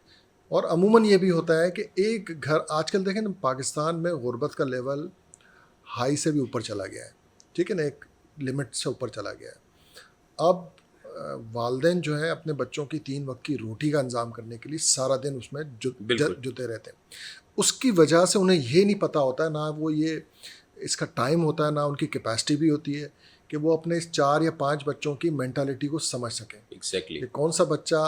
और अमूमन ये भी होता है कि एक घर, आजकल देखें ना पाकिस्तान में गुर्बत का लेवल हाई से भी ऊपर चला गया है, ठीक है ना, एक लिमिट से ऊपर चला गया है। अब वालिदैन जो है अपने बच्चों की 3 वक्त की रोटी का इंतज़ाम करने के लिए सारा दिन उसमें बिल्कुल। जुटे रहते हैं। उसकी वजह से उन्हें ये नहीं पता होता है, ना वो ये इसका टाइम होता है, ना उनकी कैपेसिटी भी होती है कि वो अपने इस 4 या 5 बच्चों की मेंटालिटी को समझ सकें। एग्जैक्टली। कि कौन सा बच्चा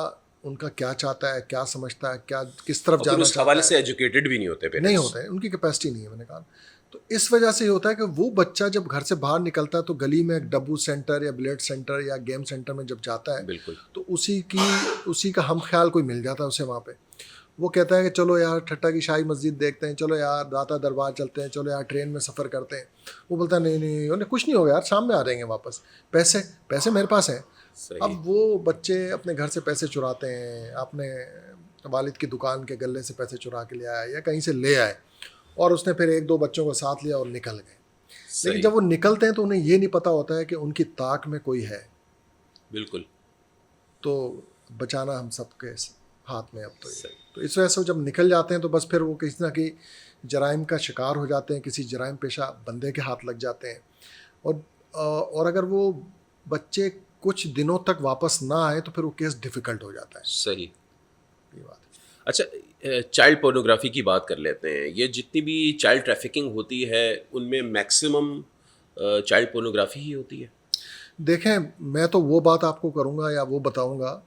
उनका क्या चाहता है, क्या समझता है, क्या किस तरफ जाना उस चाहता हवाले है। से एजुकेटेड भी नहीं होते पेरेंट्स। नहीं होता है, उनकी कैपेसिटी नहीं है, मैंने कहा। तो इस वजह से ये होता है कि वो बच्चा जब घर से बाहर निकलता है तो गली में एक डब्बू सेंटर या ब्लेड सेंटर या गेम सेंटर में जब जाता है, बिल्कुल। तो उसी का हम ख्याल कोई मिल जाता है उसे वहाँ पे। वो कहता है कि चलो यार ठट्टा की शाही मस्जिद देखते हैं, चलो यार दाता दरबार चलते हैं, चलो यार ट्रेन में सफ़र करते हैं। वो बोलता है नहीं उन्हें कुछ नहीं होगा यार, शाम में आ जाएंगे वापस, पैसे मेरे पास हैं। सही। अब वो बच्चे अपने घर से पैसे चुराते हैं, अपने वालिद की दुकान के गले से पैसे चुरा के ले आए या कहीं से ले आए, और उसने फिर 1-2 बच्चों को साथ लिया और निकल गए। सही। लेकिन जब वो निकलते हैं तो उन्हें ये नहीं पता होता है कि उनकी ताक में कोई है, बिल्कुल। तो बचाना हम सबके हाथ में अब तो ये। सही। तो इस वजह से वो जब निकल जाते हैं तो बस फिर वो किसी ना किसी जराइम का शिकार हो जाते हैं, किसी जराइम पेशा बंदे के हाथ लग जाते हैं। और अगर वो बच्चे कुछ दिनों तक वापस ना आए तो फिर वो केस डिफ़िकल्ट हो जाता है। सही। ये बात है। अच्छा, चाइल्ड पोर्नोग्राफी की बात कर लेते हैं। ये जितनी भी चाइल्ड ट्रैफिकिंग होती है उनमें मैक्सिमम चाइल्ड पोर्नोग्राफी ही होती है? देखें, मैं तो वो बात आपको करूँगा या वो बताऊँगा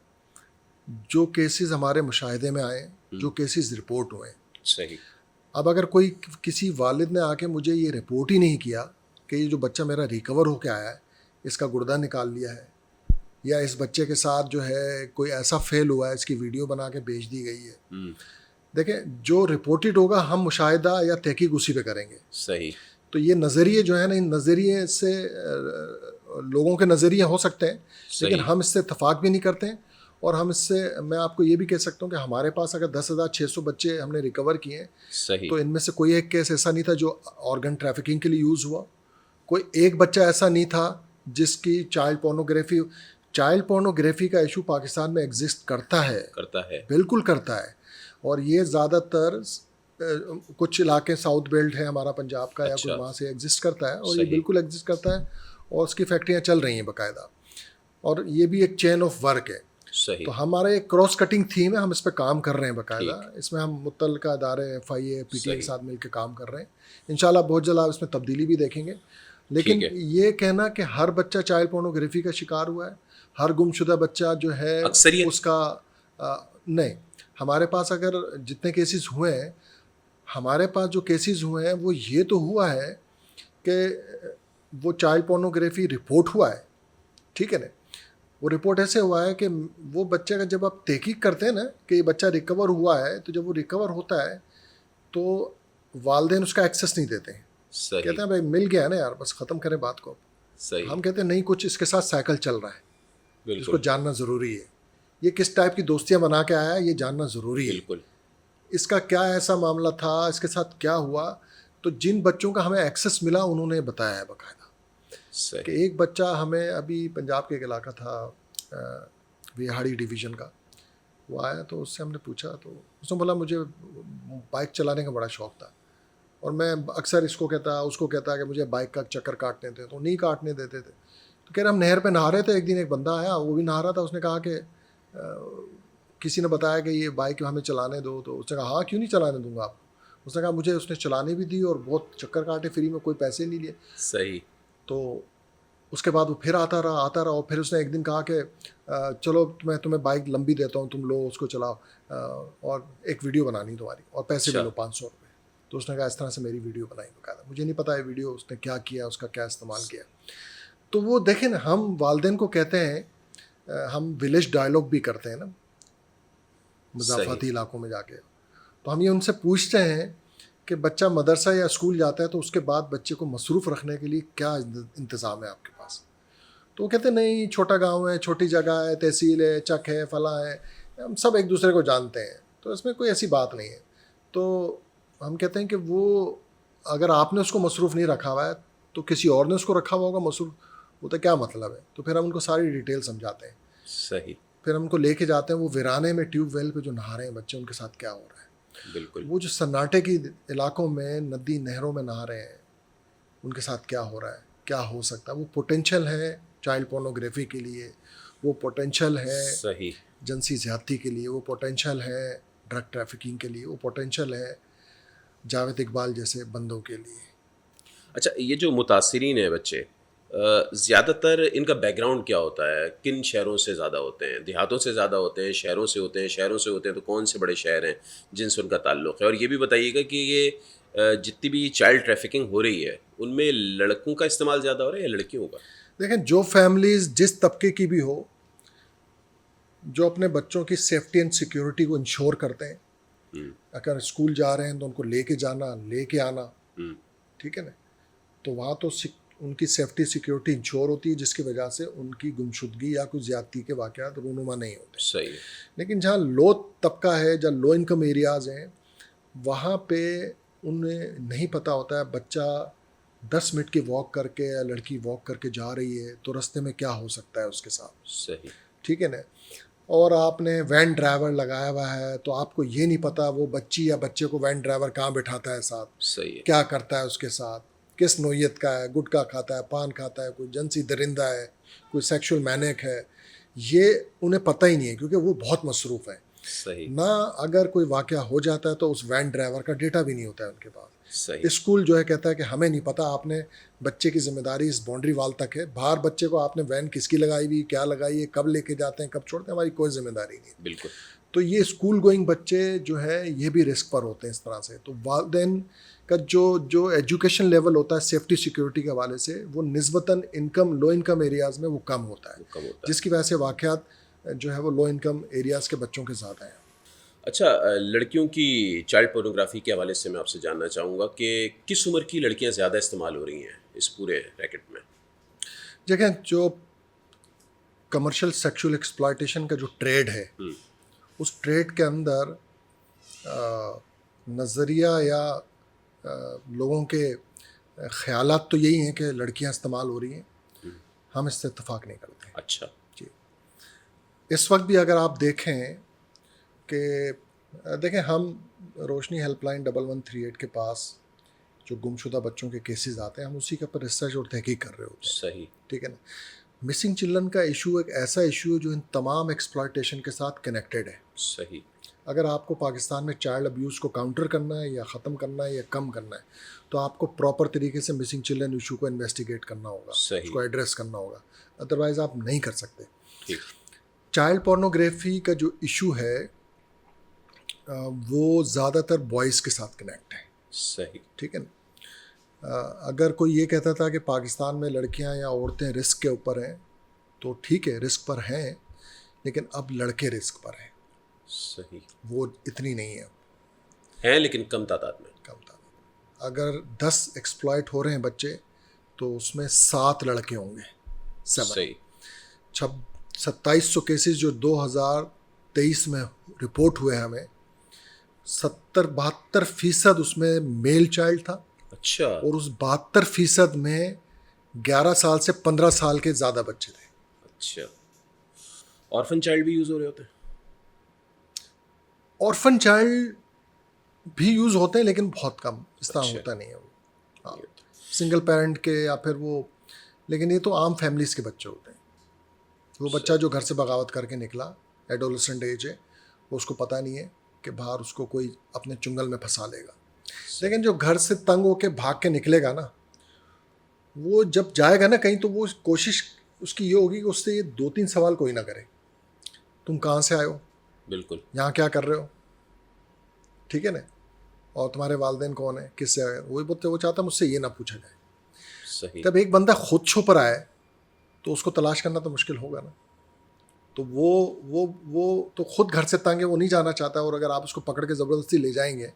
जो केसेस हमारे मुशाहिदे में आए, जो केसेस रिपोर्ट हुए। सही। अब अगर कोई किसी वालिद ने आके मुझे ये रिपोर्ट ही नहीं किया कि ये जो बच्चा मेरा रिकवर होके आया है, इसका गुर्दा निकाल लिया है, या इस बच्चे के साथ जो है कोई ऐसा फेल हुआ है, इसकी वीडियो बना के भेज दी गई है। देखें, जो रिपोर्टेड होगा हम मुशाहिदा या तहकीक उसी पे करेंगे। सही। तो ये नज़रिए जो है ना, इन नज़रिए से लोगों के नज़रिए हो सकते हैं, लेकिन हम इससे इतफाक़ भी नहीं करते हैं। और हम इससे, मैं आपको ये भी कह सकता हूँ कि हमारे पास अगर 10,600 बच्चे हमने रिकवर किए हैं, सही। तो इनमें से कोई एक केस ऐसा नहीं था जो ऑर्गन ट्रैफिकिंग के लिए यूज़ हुआ। कोई एक बच्चा ऐसा नहीं था जिसकी चाइल्ड पोर्नोग्राफी का इशू पाकिस्तान में एग्जिस्ट करता है, बिल्कुल करता है। और ये ज़्यादातर कुछ इलाके साउथ बेल्ट है हमारा पंजाब का, या कुछ वहाँ से एग्जिस्ट करता है, और ये बिल्कुल एग्जिस्ट करता है, और उसकी फैक्ट्रियाँ चल रही हैं बाकायदा, और ये भी एक चेन ऑफ वर्क है। सही। तो हमारा एक क्रॉस कटिंग थीम है, हम इस पर काम कर रहे हैं बाकायदा। इसमें हम मुत्तल्लिका इदारे FIA PTA के साथ मिलकर काम कर रहे हैं। इंशाल्लाह बहुत जल्द आप इसमें तब्दीली भी देखेंगे। लेकिन ये कहना कि हर बच्चा चाइल्ड पोर्नोग्राफी का शिकार हुआ है, हर गुमशुदा बच्चा जो है उसका नहीं, हमारे पास अगर जितने केसेस हुए हैं, हमारे पास जो केसेस हुए हैं वो ये तो हुआ है कि वो चाइल्ड पोर्नोग्राफी रिपोर्ट हुआ है, ठीक है ना। वो रिपोर्ट ऐसे हुआ है कि वो बच्चे का जब आप तहकीक करते हैं ना कि ये बच्चा रिकवर हुआ है, तो जब वो रिकवर होता है तो वालिदैन उसका एक्सेस नहीं देते हैं। कहते हैं भाई मिल गया ना यार, बस ख़त्म करें बात को। सही। हम कहते हैं नहीं, कुछ इसके साथ साइकिल चल रहा है, इसको जानना ज़रूरी है। ये किस टाइप की दोस्तियाँ बना के आया है, ये जानना ज़रूरी है। इसका क्या ऐसा मामला था, इसके साथ क्या हुआ। तो जिन बच्चों का हमें एक्सेस मिला उन्होंने बताया है बाकायदा कि एक बच्चा, हमें अभी पंजाब के एक इलाका था विहाड़ी डिवीज़न का, वो आया तो उससे हमने पूछा, तो उसने बोला मुझे बाइक चलाने का बड़ा शौक़ था, और मैं अक्सर इसको कहता उसको कहता कि मुझे बाइक का चक्कर काटने थे, तो नहीं काटने देते थे। तो कह रहे हम नहर पे नहा रहे थे, एक दिन एक बंदा आया, वो भी नहा रहा था, उसने कहा कि किसी ने बताया कि ये बाइक हमें चलाने दो। तो उसने कहा हाँ क्यों नहीं चलाने दूंगा आपको। उसने कहा मुझे उसने चलाने भी दी और बहुत चक्कर काटे फ्री में, कोई पैसे नहीं लिए। सही। तो उसके बाद वो फिर आता रहा, और फिर उसने एक दिन कहा कि चलो मैं तुम्हें बाइक लंबी देता हूँ, तुम लो उसको चलाओ, और एक वीडियो बनानी तुम्हारी, और पैसे भी लो 500 रुपये। तो उसने कहा इस तरह से मेरी वीडियो बनाई बकायदा। मुझे नहीं पता है वीडियो उसने क्या किया, उसका क्या इस्तेमाल किया। तो वो देखें ना, हम वालिदैन को कहते हैं, हम विलेज डायलॉग भी करते हैं ना मुज़ाफ़ाती इलाकों में जाके, तो हम ये उनसे पूछते हैं कि बच्चा मदरसा या स्कूल जाता है तो उसके बाद बच्चे को मसरूफ़ रखने के लिए क्या इंतज़ाम है आपके पास। तो वो कहते नहीं, छोटा गांव है, छोटी जगह है, तहसील है, चक है, फला है, हम सब एक दूसरे को जानते हैं, तो इसमें कोई ऐसी बात नहीं है। तो हम कहते हैं कि वो अगर आपने उसको मसरूफ़ नहीं रखा हुआ है तो किसी और ने उसको रखा हुआ होगा मसरूफ़, वो तो क्या मतलब है। तो फिर हम उनको सारी डिटेल समझाते हैं। सही। फिर हम उनको लेके जाते हैं वो वीराने में, ट्यूबवेल पे जो नहा रहे हैं बच्चे, उनके साथ क्या हो रहा है। बिल्कुल। वो जो सन्नाटे की इलाकों में नदी नहरों में नहा रहे हैं, उनके साथ क्या हो रहा है, क्या हो सकता है। वो पोटेंशियल है चाइल्ड पोर्नोग्राफी के लिए, वो पोटेंशियल है सही जिनसी ज़्यादती के लिए, वो पोटेंशियल है ड्रग ट्रैफिकिंग के लिए, वो पोटेंशियल है जावेद इकबाल जैसे बंदों के लिए। अच्छा, ये जो मुतासिरीन है बच्चे, ज़्यादातर इनका बैकग्राउंड क्या होता है? किन शहरों से ज़्यादा होते हैं? देहातों से ज़्यादा होते हैं, शहरों से होते हैं? शहरों से होते हैं तो कौन से बड़े शहर हैं जिनसे उनका ताल्लुक़ है? और ये भी बताइएगा कि ये जितनी भी चाइल्ड ट्रैफिकिंग हो रही है उनमें लड़कों का इस्तेमाल ज़्यादा हो रहा है या लड़कियों का? देखें, जो फैमिलीज़ जिस तबके की भी हो, जो अपने बच्चों की सेफ्टी एंड सिक्योरिटी को इंश्योर करते हैं, अगर स्कूल जा रहे हैं तो उनको लेके जाना, लेके आना, ठीक है ना, तो वहाँ तो उनकी सेफ्टी सिक्योरिटी इंश्योर होती है, जिसकी वजह से उनकी गुमशुदगी या कुछ ज़्यादती के वाक़यात रूनुमा नहीं होते। सही है। लेकिन जहाँ लो तबका है, जहाँ लो इनकम एरियाज़ हैं, वहाँ पे उन्हें नहीं पता होता है बच्चा 10 मिनट की वॉक करके या लड़की वॉक करके जा रही है तो रास्ते में क्या हो सकता है उसके साथ। सही। ठीक है ना। और आपने वैन ड्राइवर लगाया हुआ है तो आपको ये नहीं पता वो बच्ची या बच्चे को वैन ड्राइवर कहाँ बिठाता है साथ, सही है, क्या करता है उसके साथ, किस नोयत का है, गुटखा खाता है, पान खाता है, कोई जंसी दरिंदा है, कोई सेक्सुअल मैनिक है, ये उन्हें पता ही नहीं है क्योंकि वो बहुत मसरूफ़ है। सही ना अगर कोई वाकया हो जाता है तो उस वैन ड्राइवर का डेटा भी नहीं होता है उनके पास। सही स्कूल जो है कहता है कि हमें नहीं पता, आपने बच्चे की जिम्मेदारी इस बाउंड्री वाल तक है, बाहर बच्चे को आपने वैन किसकी लगाई हुई, क्या लगाई है, कब लेके जाते हैं, कब छोड़ते हैं, हमारी कोई जिम्मेदारी नहीं है। बिल्कुल तो ये स्कूल गोइंग बच्चे जो है ये भी रिस्क पर होते हैं इस तरह से। तो वालिदैन का जो जो एजुकेशन लेवल होता है सेफ्टी सिक्योरिटी के हवाले से, वो निस्बतन इनकम लो इनकम एरियाज़ में वो कम होता है, कम होता है। जिसकी वजह से वाक़यात जो है वो लो इनकम एरियाज़ के बच्चों के ज़्यादा हैं। अच्छा, लड़कियों की चाइल्ड पोर्नोग्राफी के हवाले से मैं आपसे जानना चाहूँगा कि किस उम्र की लड़कियाँ ज़्यादा इस्तेमाल हो रही हैं इस पूरे रैकेट में? जगह जो कमर्शियल सेक्सुअल एक्सप्लॉयटेशन का जो ट्रेड है, उस ट्रेड के अंदर नज़रिया या लोगों के ख़यालात तो यही हैं कि लड़कियां इस्तेमाल हो रही हैं। हम इससे इत्तेफाक नहीं करते। अच्छा। जी, इस वक्त भी अगर आप देखें कि देखें हम रोशनी हेल्पलाइन 1138 के पास जो गुमशुदा बच्चों के केसेस आते हैं, हम उसी के ऊपर रिसर्च और तहकीक कर रहे होते हैं। सही ठीक है ना। मिसिंग चिल्ड्रन का इशू एक ऐसा इशू है जो इन तमाम एक्सप्लॉयटेशन के साथ कनेक्टेड है। सही अगर आपको पाकिस्तान में चाइल्ड अब्यूज़ को काउंटर करना है या ख़त्म करना है या कम करना है, तो आपको प्रॉपर तरीके से मिसिंग चिल्ड्रन इशू को इन्वेस्टिगेट करना होगा, सही उसको एड्रेस करना होगा, अदरवाइज़ आप नहीं कर सकते। ठीक चाइल्ड पोर्नोग्राफी का जो इशू है वो ज़्यादातर बॉयज़ के साथ कनेक्ट है। सही ठीक है ना। अगर कोई ये कहता था कि पाकिस्तान में लड़कियां या औरतें रिस्क के ऊपर हैं, तो ठीक है, रिस्क पर हैं, लेकिन अब लड़के रिस्क पर हैं। सही वो इतनी नहीं है, हैं लेकिन कम तादाद में। कम था। अगर 10 एक्सप्लॉइट हो रहे हैं बच्चे, तो उसमें 7 लड़के होंगे, 7। सही 2700 केसेस जो 2023 में रिपोर्ट हुए हमें, 70-72% उसमें मेल चाइल्ड था, अच्छा और उस 72% में 11 साल से 15 साल के ज़्यादा बच्चे थे। अच्छा, ऑर्फन चाइल्ड भी यूज़ हो रहे होते हैं? ऑर्फन चाइल्ड भी यूज़ होते हैं, लेकिन बहुत कम, इस तरह अच्छा। होता नहीं है वो। हाँ, सिंगल पेरेंट के या फिर वो, लेकिन ये तो आम फैमिलीज़ के बच्चे होते हैं। वो बच्चा जो घर से बगावत करके निकला, एडोलेसेंट एज है, वो उसको पता नहीं है कि बाहर उसको कोई अपने चुंगल में फंसा लेगा। लेकिन जो घर से तंग होके भाग के निकलेगा ना, वो जब जाएगा ना कहीं, तो वो कोशिश उसकी ये होगी कि उससे ये 2-3 सवाल कोई ना करे। तुम कहाँ से आए हो, बिल्कुल यहाँ क्या कर रहे हो, ठीक है ना, और तुम्हारे वालिदैन कौन है, किससे आए, वो चाहता मुझसे ये ना पूछा जाए। सही तब एक बंदा खुद छुप आए तो उसको तलाश करना तो मुश्किल होगा ना। तो वो तो खुद घर से तंग है, वो नहीं जाना चाहता, और अगर आप उसको पकड़ के ज़बरदस्ती ले जाएंगे,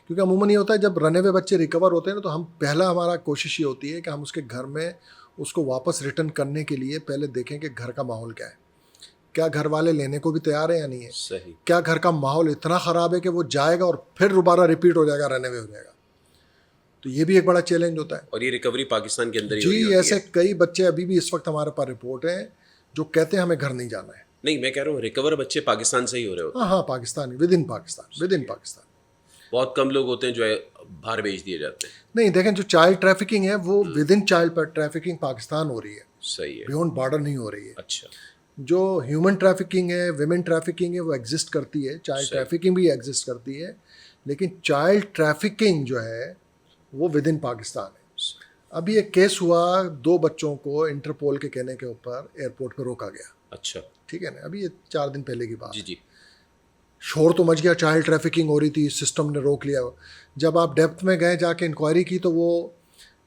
क्योंकि अमूमन ये होता है जब रने हुए बच्चे रिकवर होते हैं ना, तो हम पहला हमारा कोशिश ये होती है कि हम उसके घर में उसको वापस रिटर्न करने के लिए पहले देखें कि घर का माहौल क्या है, क्या घर वाले लेने को भी तैयार है या नहीं है, सही क्या घर का माहौल इतना ख़राब है कि वो जाएगा और फिर दोबारा रिपीट हो जाएगा, रने हुए हो जाएगा। तो ये भी एक बड़ा चैलेंज होता है। और ये रिकवरी पाकिस्तान के अंदर ही हो रही जी, होती ऐसे है? कई बच्चे अभी भी इस वक्त हमारे पास रिपोर्ट हैं जो कहते हैं हमें घर नहीं जाना है। नहीं, मैं कह रहा हूँ रिकवर बच्चे पाकिस्तान से ही हो रहे होते हैं। हाँ, पाकिस्तान, विद इन पाकिस्तान। बहुत कम लोग होते हैं जो है बाहर भेज दिए जाते हैं। नहीं, देखें, जो चाइल्ड ट्रैफिकिंग है वो with in child trafficking Pakistan हो रही है, सही है। बियॉन्ड बॉर्डर नहीं हो रही है। अच्छा जो ह्यूमन ट्रैफिकिंग है, विमेन ट्रैफिकिंग है, वो एग्जिस्ट करती है, चाइल्ड सही। ट्रैफिकिंग भी एग्जिस्ट करती है, लेकिन चाइल्ड ट्रैफिकिंग जो है वो विद इन पाकिस्तान है। अभी एक केस हुआ, 2 बच्चों को इंटरपोल के कहने के ऊपर एयरपोर्ट पर रोका गया। अच्छा ठीक है ना, अभी ये 4 दिन पहले की बात जी है। जी शोर तो मच गया, चाइल्ड ट्रैफिकिंग हो रही थी, सिस्टम ने रोक लिया। जब आप डेप्थ में गए जाके इंक्वायरी की, तो वो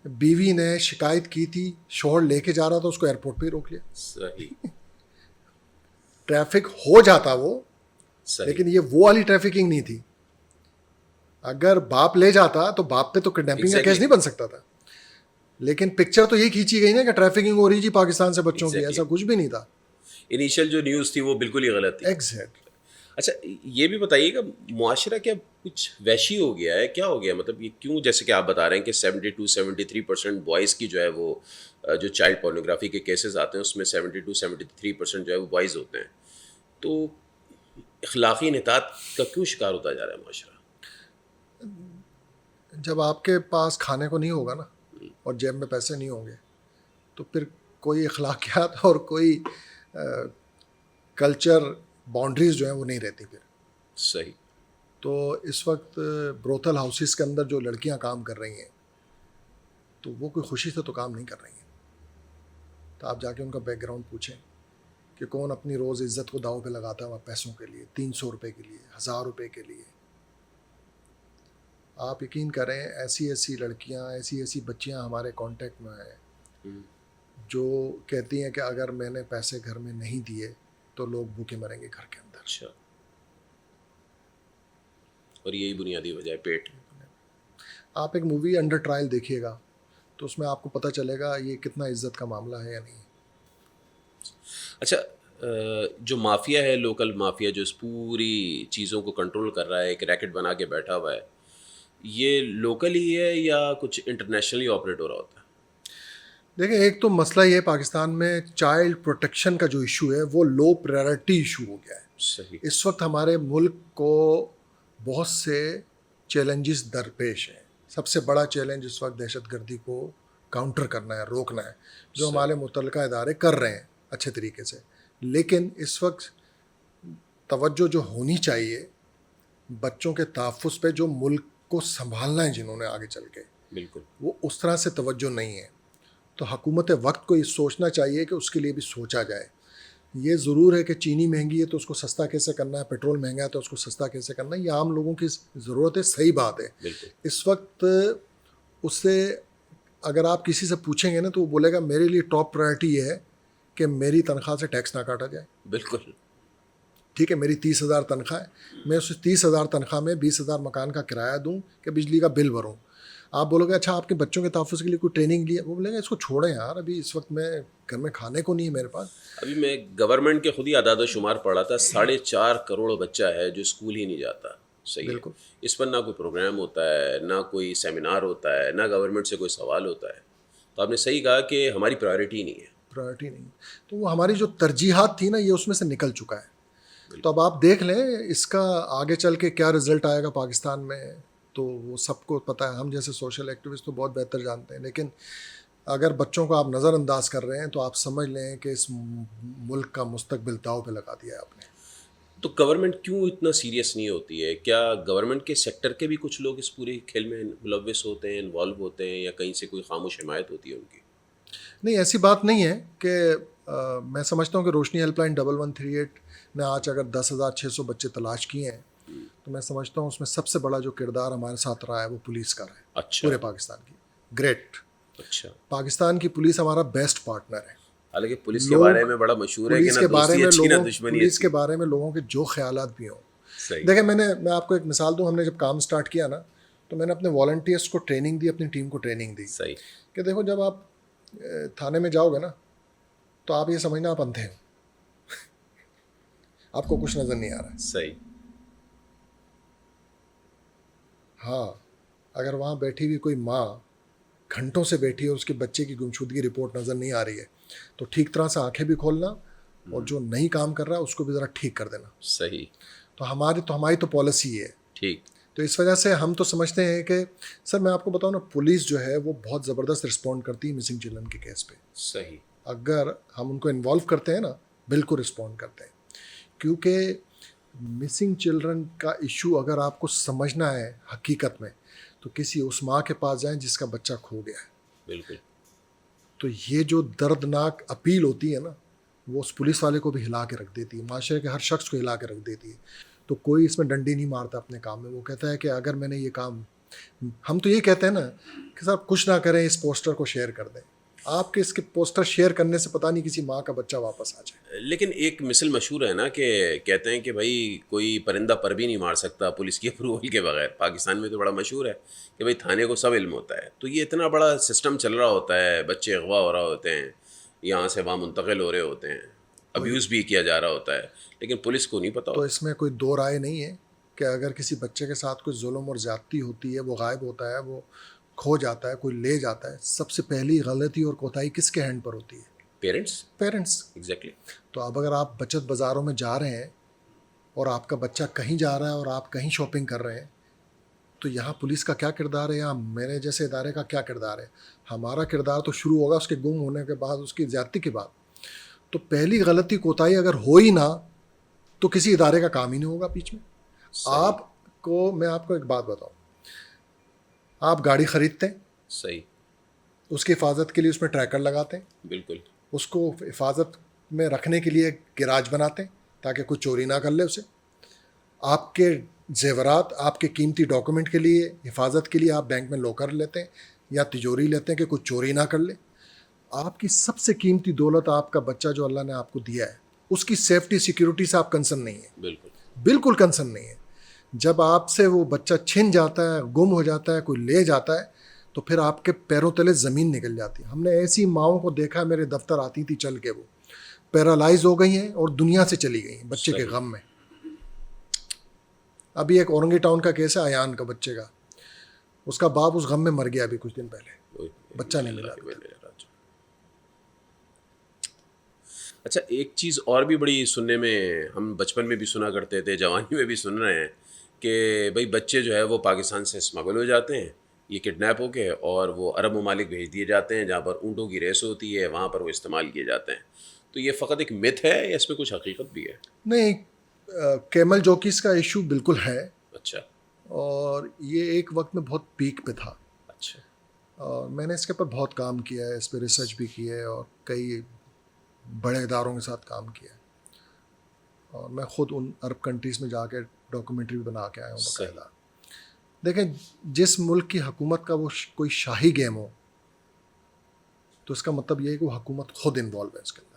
बीवी ने शिकायत की थी, शोहर लेके जा रहा था, उसको एयरपोर्ट पे ही रोक लिया। सही ट्रैफिक हो जाता वो, सही लेकिन ये वो वाली ट्रैफिकिंग नहीं थी। अगर बाप ले जाता तो बाप पे तो किडनैपिंग का केस नहीं बन सकता था, लेकिन पिक्चर तो ये खींची गई ना कि ट्रैफिकिंग हो रही जी पाकिस्तान से बच्चों की, ऐसा कुछ भी नहीं था। इनिशियल जो न्यूज़ थी वो बिल्कुल ही गलत थी। एग्जैक्टली। अच्छा, ये भी बताइएगा, मुआशरा क्या कुछ वैशी हो गया है, क्या हो गया, मतलब ये क्यों, जैसे कि आप बता रहे हैं कि 72-73% बॉयज़ की जो है वो जो चाइल्ड पोर्नोग्राफी के केसेस आते हैं उसमें 72-73% जो है वो बॉयज़ होते हैं, तो इखलाकी इनहतात का क्यों शिकार होता जा रहा है मुआशरा? जब आपके पास खाने को नहीं होगा ना, और जेब में पैसे नहीं होंगे, तो फिर कोई अखलाकियात और कोई कल्चर बाउंड्रीज जो है वो नहीं रहती फिर। सही। तो इस वक्त ब्रोथल हाउसेस के अंदर जो लड़कियां काम कर रही हैं तो वो कोई खुशी से तो काम नहीं कर रही हैं। तो आप जाके उनका बैकग्राउंड पूछें कि कौन अपनी रोज़ इज्जत को दांव पे लगाता है वहाँ पैसों के लिए, 300 रुपये के लिए, 1000 रुपये के लिए। आप यकीन करें, ऐसी ऐसी लड़कियाँ, ऐसी ऐसी बच्चियाँ हमारे कांटेक्ट में हैं जो कहती हैं कि अगर मैंने पैसे घर में नहीं दिए तो लोग भूखे मरेंगे घर के अंदर। अच्छा। और यही बुनियादी वजह है, पेट। आप एक मूवी अंडर ट्रायल देखिएगा तो उसमें आपको पता चलेगा ये कितना इज्जत का मामला है या नहीं। अच्छा, जो माफिया है, लोकल माफिया जो इस पूरी चीज़ों को कंट्रोल कर रहा है, एक रैकेट बना के बैठा हुआ है, ये लोकल ही है या कुछ इंटरनेशनली ऑपरेट हो रहा होता है? देखिए, एक तो मसला ये है पाकिस्तान में चाइल्ड प्रोटेक्शन का जो इशू है वो लो प्रायोरिटी इशू हो गया है। सही। इस वक्त हमारे मुल्क को बहुत से चैलेंजेस दरपेश हैं। सबसे बड़ा चैलेंज इस वक्त दहशतगर्दी को काउंटर करना है, रोकना है, जो सही। हमारे मुतल्लिका इदारे कर रहे हैं अच्छे तरीके से। लेकिन इस वक्त तवज्जो जो होनी चाहिए बच्चों के तहफ़्फ़ुज़ पे, जो मुल्क को संभालना है जिन्होंने आगे चल के, बिल्कुल। वो उस तरह से तवज्जो नहीं है। तो हुकूमत वक्त को ये सोचना चाहिए कि उसके लिए भी सोचा जाए। ये ज़रूर है कि चीनी महंगी है तो उसको सस्ता कैसे करना है, पेट्रोल महंगा है तो उसको सस्ता कैसे करना है, ये आम लोगों की ज़रूरत है, सही बात है। बिल्कुल। इस वक्त उससे अगर आप किसी से पूछेंगे ना तो वो बोलेगा मेरे लिए टॉप प्रायोरिटी ये है कि मेरी तनख्वाह से टैक्स ना काटा जाए। बिल्कुल। ठीक है, मेरी 30,000 तनख्वाह है, मैं उस 30,000 तनख्वाह में 20,000 मकान का किराया दूं कि बिजली का बिल भरूं। आप बोलोगे अच्छा आपके बच्चों के तहफ़्फ़ुज़ के लिए कोई ट्रेनिंग लिया, वो बोलेगा इसको छोड़ें यार, अभी इस वक्त मैं घर में खाने को नहीं है मेरे पास। अभी मैं गवर्नमेंट के खुद ही आदाद शुमार पढ़ा था, 4.5 करोड़ बच्चा है जो स्कूल ही नहीं जाता। सही है। बिल्कुल। इस पर ना कोई प्रोग्राम होता है, ना कोई सेमिनार होता है, ना गवर्नमेंट से कोई सवाल होता है। तो आपने सही कहा कि हमारी प्रायोरिटी नहीं है। प्रायोरिटी नहीं, तो वो हमारी जो तरजीहात थी ना ये उसमें से निकल चुका है। तो अब आप देख लें इसका आगे चल के क्या रिज़ल्ट आएगा पाकिस्तान में, तो वो सबको पता है। हम जैसे सोशल एक्टिविस्ट तो बहुत बेहतर जानते हैं, लेकिन अगर बच्चों को आप नज़रअंदाज कर रहे हैं तो आप समझ लें कि इस मुल्क का मुस्तकबिल दाव पे लगा दिया है आपने। तो गवर्नमेंट क्यों इतना सीरियस नहीं होती है? क्या गवर्नमेंट के सेक्टर के भी कुछ लोग इस पूरे खेल में मुलव्वस होते हैं, इन्वॉल्व होते हैं, या कहीं से कोई खामोश हिमायत होती है उनकी? नहीं, ऐसी बात नहीं है कि मैं समझता हूँ कि रोशनी हेल्पलाइन 1138 ने आज अगर 10,600 बच्चे तलाश किए हैं तो मैं समझता हूँ उसमें सबसे बड़ा जो किरदार हमारे साथ रहा है वो पुलिस का रहा है। अच्छा। पूरे पाकिस्तान की। ग्रेट। अच्छा। पाकिस्तान की पुलिस हमारा बेस्ट पार्टनर है। हालांकि पुलिस के बारे में बड़ा मशहूर है कि ना दोस्ती अच्छी ना दुश्मनी पुलिस अच्छी। के बारे में लोगों के जो ख्यालात भी हों। सही। देखिए, मैं आपको एक मिसाल दूं, हमने जब काम स्टार्ट किया ना तो मैंने अपने वॉलंटियर्स को ट्रेनिंग दी, अपनी टीम को ट्रेनिंग दी सही। कि देखो जब आप थाने में जाओगे ना तो आप ये समझना आप अंधे हो आपको कुछ नज़र नहीं आ रहा है। सही। हाँ, अगर वहाँ बैठी हुई कोई माँ घंटों से बैठी है, उसके बच्चे की गुमशुदगी रिपोर्ट नज़र नहीं आ रही है, तो ठीक तरह से आंखें भी खोलना और जो नहीं काम कर रहा है उसको भी ज़रा ठीक कर देना। सही। तो हमारी तो पॉलिसी है। ठीक। तो इस वजह से हम तो समझते हैं कि सर मैं आपको बताऊं ना, पुलिस जो है वो बहुत ज़बरदस्त रिस्पॉन्ड करती है मिसिंग चिल्ड्रन के केस पे। सही। अगर हम उनको इन्वॉल्व करते हैं ना, बिल्कुल रिस्पॉन्ड करते हैं, क्योंकि मिसिंग चिल्ड्रन का इशू अगर आपको समझना है हकीकत में तो किसी उस माँ के पास जाएं जिसका बच्चा खो गया है। बिल्कुल। तो ये जो दर्दनाक अपील होती है ना वो उस पुलिस वाले को भी हिला के रख देती है, माशरे के हर शख्स को हिला के रख देती है। तो कोई इसमें डंडी नहीं मारता अपने काम में। वो कहता है कि अगर मैंने ये काम, हम तो ये कहते हैं ना कि साहब कुछ ना करें, इस पोस्टर को शेयर कर दें। आपके इसके पोस्टर शेयर करने से पता नहीं किसी माँ का बच्चा वापस आ जाए। लेकिन एक मिसल मशहूर है ना कि कहते हैं कि भाई कोई परिंदा पर भी नहीं मार सकता पुलिस की अप्रूवल के बगैर। पाकिस्तान में तो बड़ा मशहूर है कि भाई थाने को सब इल्म होता है। तो ये इतना बड़ा सिस्टम चल रहा होता है, बच्चे अगवा हो रहे होते हैं, यहाँ से वहाँ मुंतकिल हो रहे होते हैं, अब्यूज़ भी किया जा रहा होता है, लेकिन पुलिस को नहीं पता। तो इसमें कोई दो राय नहीं है कि अगर किसी बच्चे के साथ कोई जुल्म और ज़्यादती होती है, वो गायब होता है, वो खो जाता है, कोई ले जाता है, सबसे पहली गलती और कोताही किसके हैंड पर होती है? पेरेंट्स। एग्जैक्टली। तो अब अगर आप बचत बाज़ारों में जा रहे हैं और आपका बच्चा कहीं जा रहा है और आप कहीं शॉपिंग कर रहे हैं, तो यहाँ पुलिस का क्या किरदार है या मेरे जैसे इदारे का क्या किरदार है? हमारा किरदार तो शुरू होगा उसके गुम होने के बाद, उसकी ज़्यादती के बाद। तो पहली गलती कोताही अगर हो ही ना तो किसी इदारे का काम ही नहीं होगा बीच में। मैं आपको एक बात बताऊं, आप गाड़ी खरीदते हैं, सही, उसकी हिफाजत के लिए उसमें ट्रैकर लगाते हैं, बिल्कुल, उसको हिफाजत में रखने के लिए गिराज बनाते हैं ताकि कोई चोरी ना कर ले उसे। आपके जेवरात, आपके कीमती डॉक्यूमेंट के लिए, हिफाजत के लिए आप बैंक में लॉकर लेते हैं या तिजोरी लेते हैं कि कोई चोरी ना कर ले। आपकी सबसे कीमती दौलत आपका बच्चा जो अल्लाह ने आपको दिया है, उसकी सेफ्टी सिक्योरिटी से आप कंसर्न नहीं है, बिल्कुल, बिल्कुल कंसर्न नहीं है। जब आपसे वो बच्चा छिन जाता है, गुम हो जाता है, कोई ले जाता है, तो फिर आपके पैरों तले ज़मीन निकल जाती है। हमने ऐसी माओं को देखा, मेरे दफ्तर आती थी चल के, वो पैरालाइज हो गई हैं और दुनिया से चली गई हैं बच्चे के सही। गम में। अभी एक औरंगी टाउन का केस है, अयान का बच्चे का, उसका बाप उस गम में मर गया अभी कुछ दिन पहले, बच्चा नहीं मिला। अच्छा, एक चीज़ और भी बड़ी सुनने में, हम बचपन में भी सुना करते थे, जवानी में भी सुन रहे हैं कि भाई बच्चे जो है वो पाकिस्तान से स्मगल हो जाते हैं, ये किडनैप होके, और वो अरब ममालिक भेज दिए जाते हैं जहाँ पर ऊँटों की रेस होती है, वहाँ पर वो इस्तेमाल किए जाते हैं। तो ये फ़कत एक मिथ है या इसमें कुछ हकीकत भी है? नहीं, कैमल जॉकीज का इशू बिल्कुल है, अच्छा, और ये एक वक्त में बहुत पीक पे था। अच्छा, और मैंने इसके ऊपर बहुत काम किया है, इस पर रिसर्च भी की है और कई बड़े इदारों के साथ काम किया है, और मैं ख़ुद उन अरब कंट्रीज़ में जाके डॉक्यूमेंट्री भी बना के आया हूँ बाकायदा। देखें, जिस मुल्क की हुकूमत का वो कोई शाही गेम हो, तो इसका मतलब ये है कि वो हुकूमत खुद इन्वॉल्व है इसके अंदर।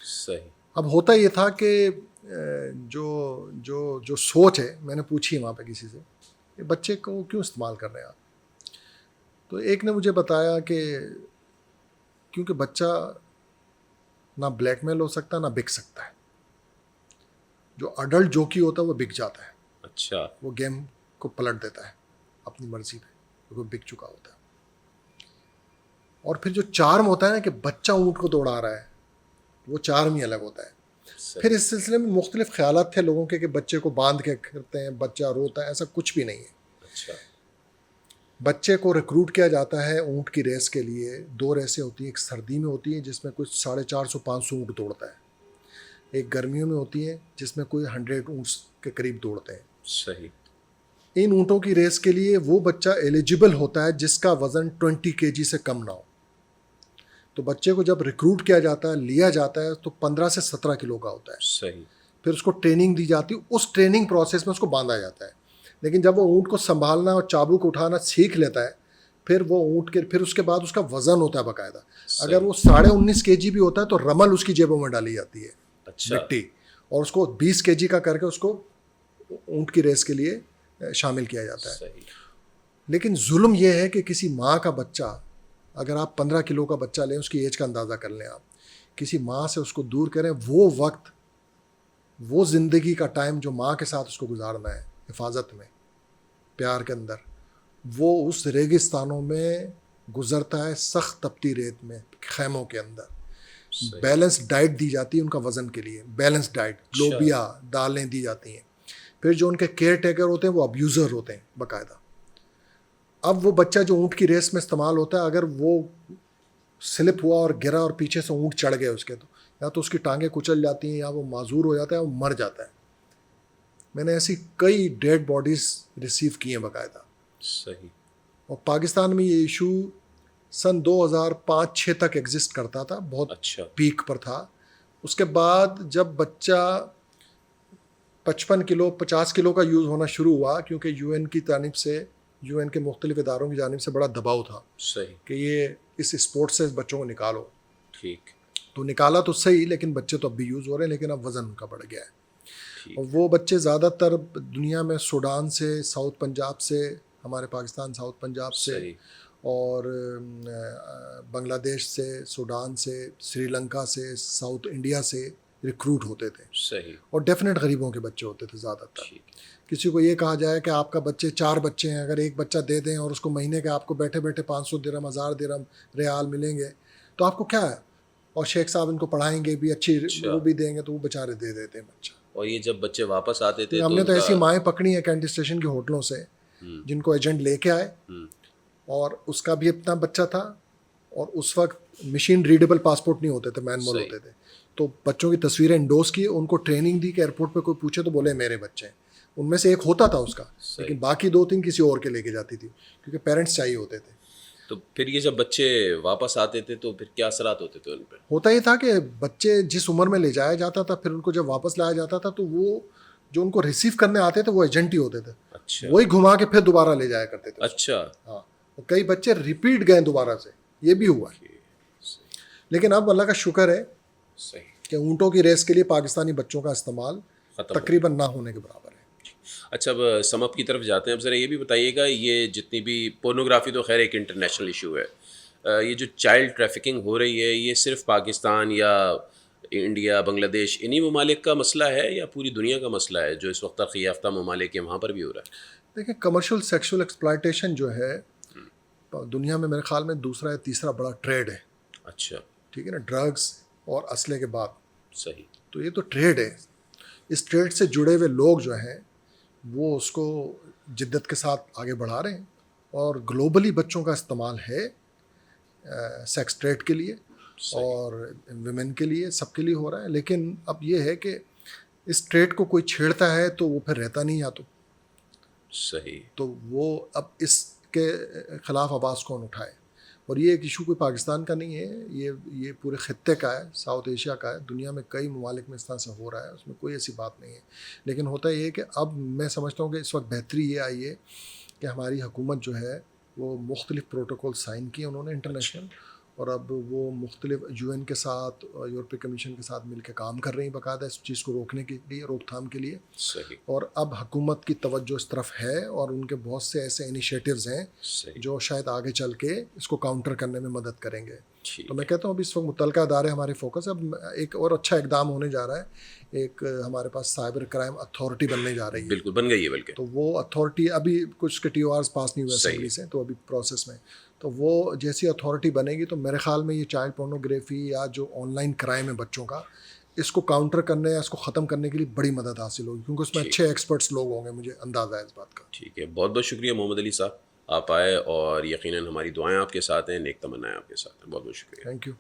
सही। अब होता ये था कि जो जो जो सोच है, मैंने पूछी वहाँ पे किसी से, ये बच्चे को क्यों इस्तेमाल कर रहे हैं आप? तो एक ने मुझे बताया कि क्योंकि बच्चा ना ब्लैकमेल हो सकता, ना बिक सकता है। जो अडल्ट जोकी होता है वो बिक जाता है, अच्छा, वो गेम को पलट देता है अपनी मर्जी पे, क्योंकि वो बिक चुका होता है। और फिर जो चार्म होता है ना कि बच्चा ऊँट को दौड़ा रहा है, वो चार्म ही अलग होता है। फिर इस सिलसिले में मुख्तलिफ ख्यालात थे लोगों के कि बच्चे को बांध के करते हैं, बच्चा रोता है, ऐसा कुछ भी नहीं है। अच्छा, बच्चे को रिक्रूट किया जाता है ऊँट की रेस के लिए। 2 रेसें होती हैं, एक सर्दी में होती है जिसमें कुछ 450-500 ऊँट दौड़ता है, एक गर्मियों में होती है जिसमें कोई 100 ऊँट के करीब दौड़ते हैं। सही। इन ऊँटों की रेस के लिए वो बच्चा एलिजिबल होता है जिसका वज़न 20 kg से कम ना हो। तो बच्चे को जब रिक्रूट किया जाता है, लिया जाता है, तो 15 से 17 किलो का होता है। सही। फिर उसको ट्रेनिंग दी जाती है, उस ट्रेनिंग प्रोसेस में उसको बांधा जाता है। लेकिन जब वो ऊँट को संभालना और चाबुक उठाना सीख लेता है, फिर वो ऊँट के, फिर उसके बाद उसका वज़न होता है बाकायदा। अगर वो 19.5 kg भी होता है तो रमल उसकी जेबों में डाली जाती है, अच्छा, मिट्टी, और उसको 20 kg का करके उसको ऊँट की रेस के लिए शामिल किया जाता है। सही। लेकिन जुल्म यह है कि किसी माँ का बच्चा, अगर आप 15 किलो का बच्चा लें, उसकी एज का अंदाज़ा कर लें आप, किसी माँ से उसको दूर करें, वो वक्त, वो ज़िंदगी का टाइम जो माँ के साथ उसको गुजारना है हिफाजत में, प्यार के अंदर, वो उस रेगिस्तानों में गुज़रता है, सख्त तपती रेत में, खैमों के अंदर। बैलेंस डाइट दी जाती है उनका वज़न के लिए, बैलेंस डाइट, लोबिया, दालें दी जाती हैं। फिर जो उनके केयर टेकर होते हैं वो अब्यूज़र होते हैं बाकायदा। अब वो बच्चा जो ऊँट की रेस में इस्तेमाल होता है, अगर वो स्लिप हुआ और गिरा और पीछे से ऊँट चढ़ गए उसके, तो या तो उसकी टांगें कुचल जाती हैं, या वो माजूर हो जाता है, वो मर जाता है। मैंने ऐसी कई डेड बॉडीज़ रिसीव की हैं बाकायदा। सही। और पाकिस्तान में ये इशू सन 2005-06 तक एग्जिस्ट करता था, बहुत अच्छा, पीक पर था। उसके बाद जब बच्चा 55 किलो 50 किलो का यूज़ होना शुरू हुआ, क्योंकि यूएन की जानिब से, यूएन के मुख्तलिफ इदारों की जानिब से बड़ा दबाव था सही, कि ये इस स्पोर्ट से बच्चों को निकालो। ठीक, तो निकाला तो सही, लेकिन बच्चे तो अब भी यूज़ हो रहे हैं, लेकिन अब वज़न उनका बढ़ गया है। ठीक, और वो बच्चे ज़्यादातर दुनिया में सूडान से, साउथ पंजाब से, हमारे पाकिस्तान साउथ पंजाब से, सही, और बांग्लादेश से, सूडान से, श्रीलंका से, साउथ इंडिया से रिक्रूट होते थे। सही, और डेफिनेट गरीबों के बच्चे होते थे ज़्यादातर। ठीक, किसी को ये कहा जाए कि आपका बच्चे 4 बच्चे हैं, अगर एक बच्चा दे दें और उसको महीने के आपको बैठे बैठे 500 दिरहम, 1000 दिरहम रियाल मिलेंगे, तो आपको क्या है, और शेख साहब इनको पढ़ाएंगे भी, अच्छी अच्छा। वो भी देंगे, तो वो बेचारे दे देते हैं बच्चा। और ये जब बच्चे वापस आते थे हमने तो उनका- ऐसी माएँ पकड़ी हैं कैंट स्टेशन के होटलों से, जिनको एजेंट लेके आए, और उसका भी अपना बच्चा था, और उस वक्त मशीन रीडेबल पासपोर्ट नहीं होते थे, मैनुअल सही। होते थे। तो बच्चों की तस्वीरें इंडोस की, उनको ट्रेनिंग दी कि एयरपोर्ट पे कोई पूछे तो बोले मेरे बच्चे हैं। उनमें से एक होता था उसका, लेकिन बाकी 2-3 किसी और के लेके जाती थी, क्योंकि पेरेंट्स चाहिए होते थे। तो फिर ये जब बच्चे वापस आते थे तो फिर क्या असरात होते थे उन पे? होता ही था कि बच्चे जिस उम्र में ले जाया जाता था, फिर उनको जब वापस लाया जाता था, तो वो जो उनको रिसीव करने आते थे वो एजेंट ही होते थे। अच्छा वही घुमा के फिर दोबारा ले जाया करते थे। अच्छा। हाँ, और कई बच्चे रिपीट गए दोबारा से, ये भी हुआ है। लेकिन अब अल्लाह का शुक्र है सही। कि ऊँटों की रेस के लिए पाकिस्तानी बच्चों का इस्तेमाल खत्म। तकरीबन ना होने के बराबर है। अच्छा, अब समअप की तरफ जाते हैं। अब ज़रा ये भी बताइएगा, ये जितनी भी पोर्नोग्राफी तो खैर एक इंटरनेशनल इशू है, ये जो चाइल्ड ट्रैफिकिंग हो रही है, ये सिर्फ पाकिस्तान या इंडिया, बांग्लादेश, इन्हीं ममालिक का मसला है या पूरी दुनिया का मसला है जो इस वक्त तरक्की याफ्ता ममालिक है वहाँ पर भी हो रहा है? देखिए, कमर्शियल सेक्सुअल एक्सप्लॉयटेशन जो है दुनिया में मेरे ख्याल में दूसरा या तीसरा बड़ा ट्रेड है। अच्छा। ठीक है ना, ड्रग्स और असले के बाद। सही। तो ये तो ट्रेड है। इस ट्रेड से जुड़े हुए लोग जो हैं वो उसको जिद्दत के साथ आगे बढ़ा रहे हैं, और ग्लोबली बच्चों का इस्तेमाल है सेक्स ट्रेड के लिए और विमेन के लिए, सबके लिए हो रहा है। लेकिन अब ये है कि इस ट्रेड को कोई छेड़ता है तो वो फिर रहता नहीं, या सही। तो वो अब इसके ख़िलाफ़ आवाज़ कौन उठाए। और ये एक इशू कोई पाकिस्तान का नहीं है, ये पूरे ख़त्ते का है, साउथ एशिया का है। दुनिया में कई ममालिक में इस तरह से हो रहा है, उसमें कोई ऐसी बात नहीं है। लेकिन होता ये है कि अब मैं समझता हूँ कि इस वक्त बेहतरी ये आई है कि हमारी हुकूमत जो है वो मुख्तलिफ़ प्रोटोकॉल साइन किए उन्होंने इंटरनेशनल, और अब वो मुख्तलिफ UN के साथ, यूरोपीय कमीशन के साथ मिलकर काम कर रही हैं बाकायदा इस चीज़ को रोकने के लिए, रोकथाम के लिए। सही। और अब हुकूमत की तवज्जो इस तरफ है, और उनके बहुत से ऐसे इनिशिएटिव्स हैं सही। जो शायद आगे चल के इसको काउंटर करने में मदद करेंगे। ठीक तो मैं कहता हूँ अभी इस वक्त मुतल्लिका अदारे हमारे फोकस। अब एक और अच्छा इकदाम होने जा रहा है, एक हमारे पास साइबर क्राइम अथॉरिटी बनने जा रही है। बिल्कुल बन गई है बल्कि। तो वो अथॉरिटी अभी कुछ के TORs पास नहीं हुए सही। असेंबली से, तो अभी प्रोसेस में। तो वो जैसी अथॉरिटी बनेगी तो मेरे ख्याल में ये चाइल्ड पोर्नोग्राफी या जो ऑनलाइन क्राइम है बच्चों का, इसको काउंटर करने या इसको ख़त्म करने के लिए बड़ी मदद हासिल होगी, क्योंकि उसमें अच्छे एक्सपर्ट्स लोग होंगे, मुझे अंदाज़ा है इस बात का। ठीक है, बहुत बहुत शुक्रिया मोहम्मद अली साहब, आप आए और यकीनन हमारी दुआएं आपके साथ हैं, नेक तमन्नाएं आपके साथ हैं। बहुत बहुत शुक्रिया। Thank you.